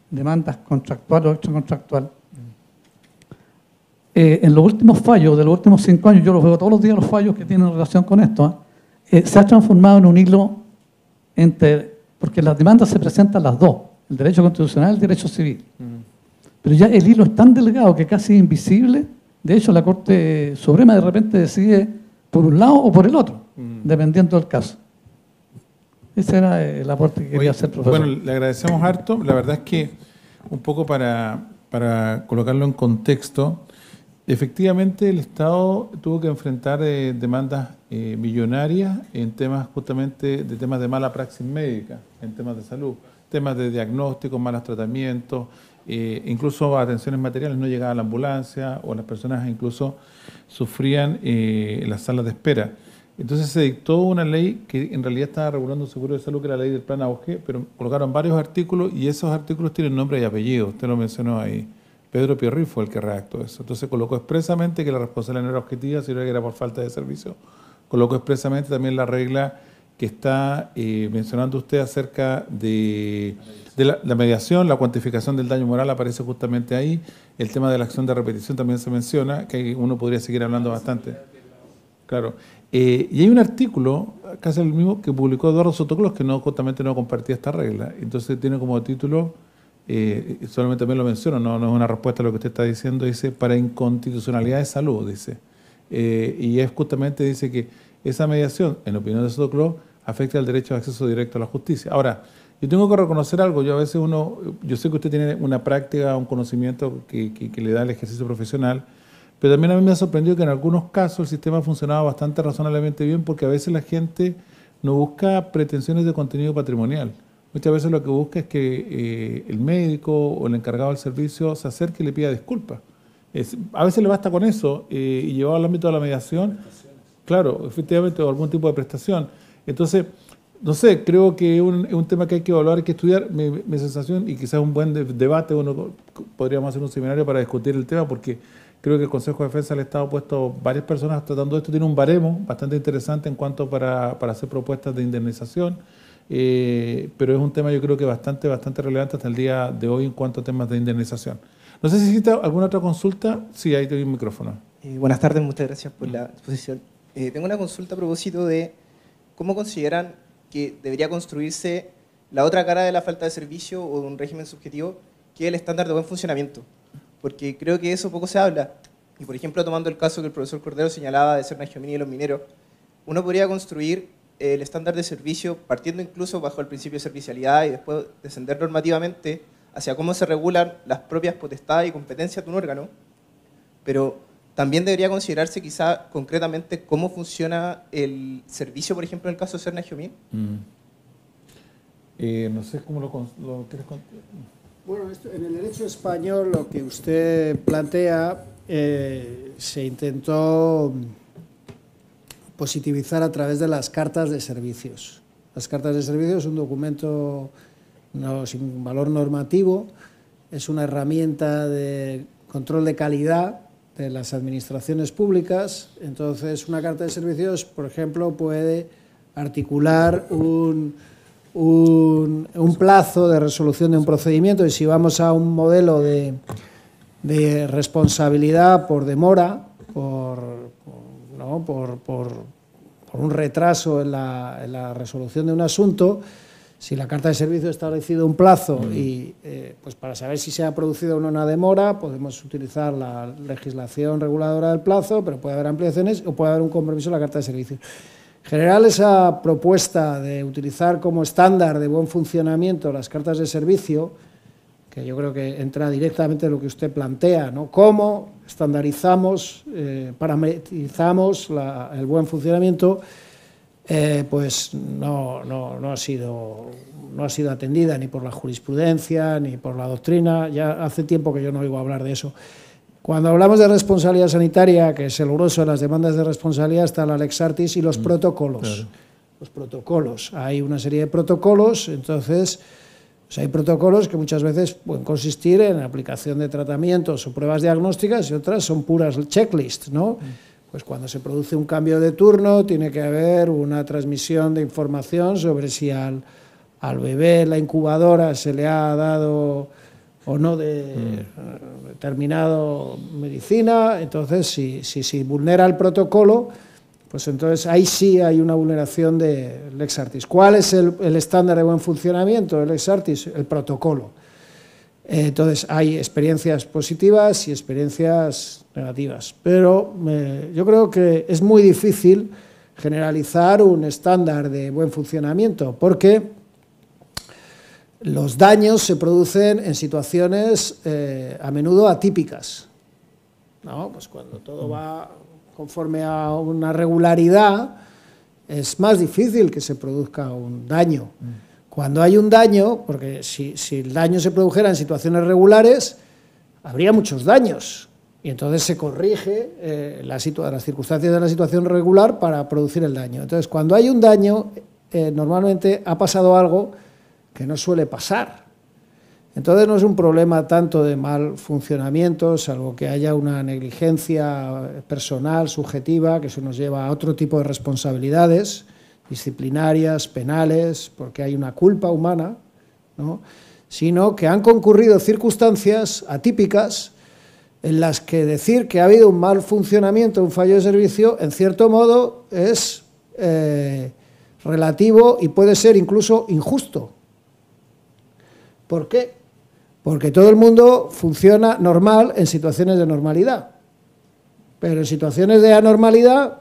demandas contractuales o extracontractuales, en los últimos fallos de los últimos 5 años, yo los veo todos los días los fallos que tienen relación con esto, se ha transformado en un hilo porque las demandas se presentan las dos, el derecho constitucional y el derecho civil. Pero ya el hilo es tan delgado que casi es invisible. De hecho, la Corte Suprema de repente decide por un lado o por el otro, dependiendo del caso. Ese era el aporte que quería hacer, profesor. Bueno, le agradecemos harto. La verdad es que, un poco para colocarlo en contexto, efectivamente el Estado tuvo que enfrentar demandas millonarias en temas justamente de temas de mala praxis médica, en temas de salud, temas de diagnóstico, malos tratamientos, incluso atenciones materiales, no llegaba a la ambulancia o las personas incluso sufrían en las salas de espera. Entonces se dictó una ley que en realidad estaba regulando el seguro de salud, que era la ley del plan AOG, pero colocaron varios artículos y esos artículos tienen nombre y apellido, usted lo mencionó ahí. Pedro Pierri fue el que redactó eso. Entonces colocó expresamente que la responsabilidad no era objetiva, sino que era por falta de servicio. Colocó expresamente también la regla que está mencionando usted acerca de la mediación, la cuantificación del daño moral aparece justamente ahí. El tema de la acción de repetición también se menciona, que uno podría seguir hablando bastante. Claro. Y hay un artículo, casi el mismo, que publicó Eduardo Sotoclos, que justamente no compartía esta regla. Entonces tiene como título, solamente también lo menciono, no es una respuesta a lo que usted está diciendo, dice, para inconstitucionalidad de salud, dice. Y es justamente, dice que esa mediación, en opinión de Sotoclos, afecta al derecho de acceso directo a la justicia. Ahora, yo tengo que reconocer algo, yo sé que usted tiene una práctica, un conocimiento que le da el ejercicio profesional, pero también a mí me ha sorprendido que en algunos casos el sistema ha funcionado bastante razonablemente bien, porque a veces la gente no busca pretensiones de contenido patrimonial. Muchas veces lo que busca es que el médico o el encargado del servicio se acerque y le pida disculpas. A veces le basta con eso y llevado al ámbito de la mediación, claro, efectivamente, o algún tipo de prestación. Entonces, no sé, creo que es un tema que hay que evaluar, hay que estudiar. Mi sensación, y quizás un buen debate, podríamos hacer un seminario para discutir el tema, porque creo que el Consejo de Defensa del Estado ha puesto varias personas tratando esto, tiene un baremo bastante interesante en cuanto para hacer propuestas de indemnización, pero es un tema yo creo que bastante relevante hasta el día de hoy en cuanto a temas de indemnización. No sé si existe alguna otra consulta. Sí, ahí te doy un micrófono. Buenas tardes, muchas gracias por la exposición. Tengo una consulta a propósito de cómo consideran que debería construirse la otra cara de la falta de servicio o de un régimen subjetivo, que es el estándar de buen funcionamiento. Porque creo que eso poco se habla. Y por ejemplo, tomando el caso que el profesor Cordero señalaba de Serna Giomini y los mineros, uno podría construir el estándar de servicio partiendo incluso bajo el principio de servicialidad y después descender normativamente hacia cómo se regulan las propias potestades y competencias de un órgano, pero también debería considerarse quizá concretamente cómo funciona el servicio, por ejemplo, en el caso de Serna Giomini. No sé cómo lo quieres contar. Bueno, en el derecho español lo que usted plantea se intentó positivizar a través de las cartas de servicios. Las cartas de servicios es un documento sin valor normativo, es una herramienta de control de calidad de las administraciones públicas. Entonces, una carta de servicios, por ejemplo, puede articular un plazo de resolución de un procedimiento, y si vamos a un modelo de responsabilidad por demora, por un retraso en la resolución de un asunto, si la carta de servicio ha establecido un plazo y pues para saber si se ha producido o no una demora, podemos utilizar la legislación reguladora del plazo, pero puede haber ampliaciones o puede haber un compromiso en la carta de servicio. En general, esa propuesta de utilizar como estándar de buen funcionamiento las cartas de servicio, que yo creo que entra directamente en lo que usted plantea, ¿no? ¿Cómo estandarizamos, parametrizamos el buen funcionamiento? Pues no ha sido atendida ni por la jurisprudencia ni por la doctrina. Ya hace tiempo que yo no oigo hablar de eso. Cuando hablamos de responsabilidad sanitaria, que es el grueso de las demandas de responsabilidad, está la Lex Artis y los protocolos. Claro. Los protocolos. Hay una serie de protocolos, entonces pues hay protocolos que muchas veces pueden consistir en aplicación de tratamientos o pruebas diagnósticas, y otras son puras checklists, ¿no? Pues cuando se produce un cambio de turno tiene que haber una transmisión de información sobre si al bebé en la incubadora se le ha dado o no determinado medicina. Entonces si vulnera el protocolo, pues entonces ahí sí hay una vulneración de lex artis. ¿Cuál es el estándar de buen funcionamiento del lex artis? El protocolo. Entonces hay experiencias positivas y experiencias negativas, pero yo creo que es muy difícil generalizar un estándar de buen funcionamiento, porque los daños se producen en situaciones a menudo atípicas, ¿no? Pues cuando todo va conforme a una regularidad, es más difícil que se produzca un daño. Cuando hay un daño, porque si el daño se produjera en situaciones regulares, habría muchos daños, y entonces se corrige las circunstancias de la situación regular para producir el daño. Entonces, cuando hay un daño, normalmente ha pasado algo que no suele pasar. Entonces no es un problema tanto de mal funcionamiento, salvo que haya una negligencia personal, subjetiva, que eso nos lleva a otro tipo de responsabilidades disciplinarias, penales, porque hay una culpa humana, ¿no? Sino que han concurrido circunstancias atípicas en las que decir que ha habido un mal funcionamiento, un fallo de servicio, en cierto modo es relativo y puede ser incluso injusto. ¿Por qué? Porque todo el mundo funciona normal en situaciones de normalidad, pero en situaciones de anormalidad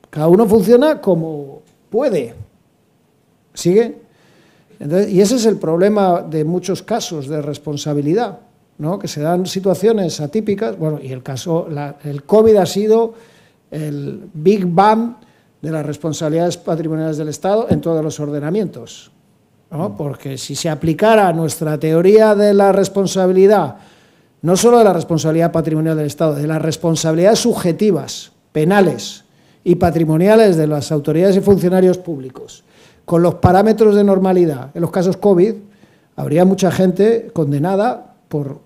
cada uno funciona como puede. ¿Sigue? Entonces, y ese es el problema de muchos casos de responsabilidad, ¿no? Que se dan situaciones atípicas. Bueno, y el COVID ha sido el Big Bang de las responsabilidades patrimoniales del Estado en todos los ordenamientos, ¿no? Porque si se aplicara nuestra teoría de la responsabilidad, no solo de la responsabilidad patrimonial del Estado, de las responsabilidades subjetivas, penales y patrimoniales de las autoridades y funcionarios públicos, con los parámetros de normalidad, en los casos COVID, habría mucha gente condenada por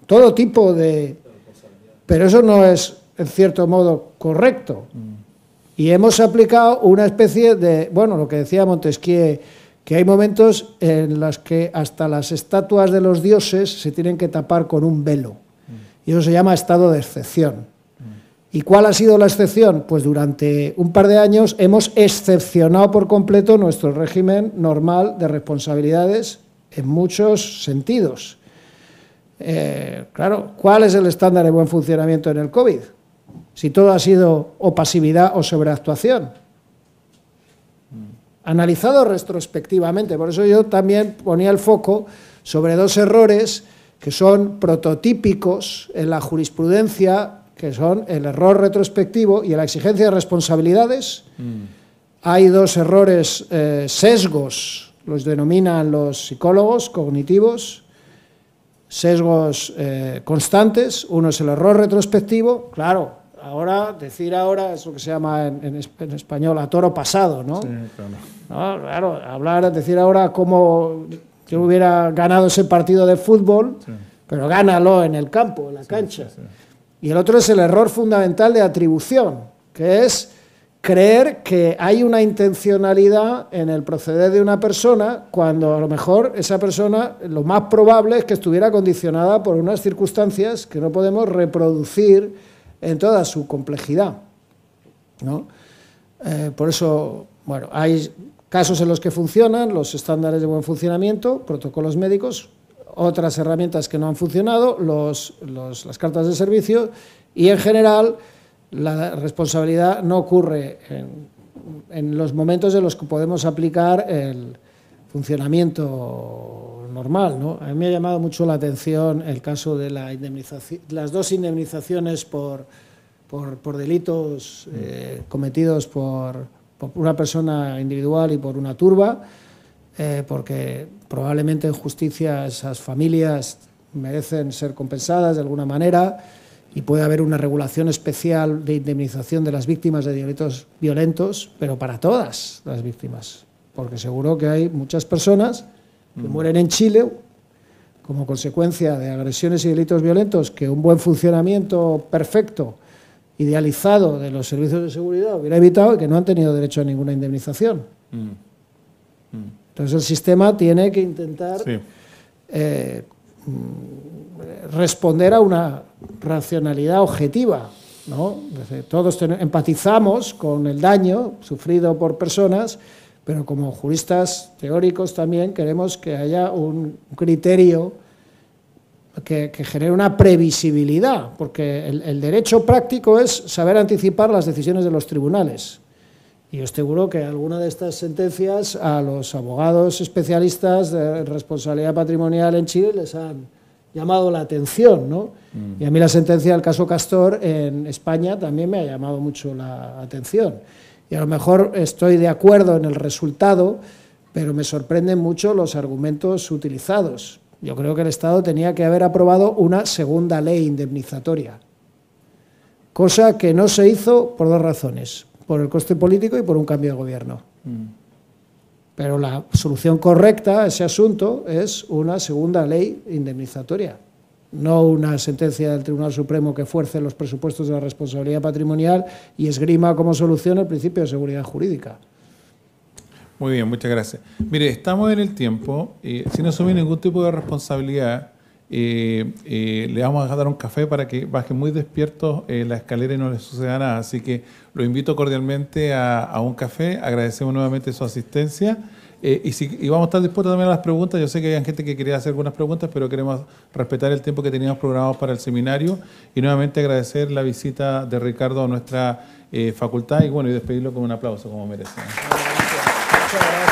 todo tipo de... Pero eso no es, en cierto modo, correcto. Y hemos aplicado una especie de... Bueno, lo que decía Montesquieu, que hay momentos en los que hasta las estatuas de los dioses se tienen que tapar con un velo. Y eso se llama estado de excepción. ¿Y cuál ha sido la excepción? Pues durante un par de años hemos excepcionado por completo nuestro régimen normal de responsabilidades en muchos sentidos. Claro, ¿cuál es el estándar de buen funcionamiento en el COVID? Si todo ha sido o pasividad o sobreactuación. Analizado retrospectivamente, por eso yo también ponía el foco sobre dos errores que son prototípicos en la jurisprudencia, que son el error retrospectivo y la exigencia de responsabilidades. Hay dos errores sesgos, los denominan los psicólogos cognitivos, sesgos constantes. Uno es el error retrospectivo, claro, decir ahora es lo que se llama en español a toro pasado, ¿no? Sí, claro. ¿No? Claro, decir ahora cómo yo hubiera ganado ese partido de fútbol, sí, pero gánalo en el campo, en la cancha. Sí, sí, sí. Y el otro es el error fundamental de atribución, que es creer que hay una intencionalidad en el proceder de una persona cuando a lo mejor esa persona lo más probable es que estuviera condicionada por unas circunstancias que no podemos reproducir en toda su complejidad, ¿no? Por eso, bueno, hay casos en los que funcionan los estándares de buen funcionamiento, protocolos médicos, otras herramientas que no han funcionado, las cartas de servicio, y en general la responsabilidad no ocurre en los momentos en los que podemos aplicar el funcionamiento normal, ¿no? A mí me ha llamado mucho la atención el caso de la indemnización, las dos indemnizaciones por delitos cometidos por una persona individual y por una turba, porque probablemente en justicia esas familias merecen ser compensadas de alguna manera y puede haber una regulación especial de indemnización de las víctimas de delitos violentos, pero para todas las víctimas, porque seguro que hay muchas personas que mueren en Chile como consecuencia de agresiones y delitos violentos que un buen funcionamiento perfecto idealizado de los servicios de seguridad hubiera evitado y que no han tenido derecho a ninguna indemnización. Entonces el sistema tiene que intentar responder a una racionalidad objetiva, ¿no? Todos empatizamos con el daño sufrido por personas, pero como juristas teóricos también queremos que haya un criterio que genere una previsibilidad, porque el derecho práctico es saber anticipar las decisiones de los tribunales. Y yo estoy seguro que alguna de estas sentencias a los abogados especialistas de responsabilidad patrimonial en Chile les han llamado la atención, ¿no? Y a mí la sentencia del caso Castor en España también me ha llamado mucho la atención. Y a lo mejor estoy de acuerdo en el resultado, pero me sorprenden mucho los argumentos utilizados. Yo creo que el Estado tenía que haber aprobado una segunda ley indemnizatoria, cosa que no se hizo por dos razones, por el coste político y por un cambio de gobierno. Pero la solución correcta a ese asunto es una segunda ley indemnizatoria, no una sentencia del Tribunal Supremo que fuerce los presupuestos de la responsabilidad patrimonial y esgrima como solución el principio de seguridad jurídica. Muy bien, muchas gracias. Mire, estamos en el tiempo, si no asume ningún tipo de responsabilidad, le vamos a dar un café para que bajen muy despiertos la escalera y no les suceda nada. Así que lo invito cordialmente a un café, agradecemos nuevamente su asistencia y vamos a estar dispuestos también a las preguntas. Yo sé que hay gente que quería hacer algunas preguntas, pero queremos respetar el tiempo que teníamos programado para el seminario y nuevamente agradecer la visita de Ricardo a nuestra facultad y bueno, y despedirlo con un aplauso como merece. Muchas gracias.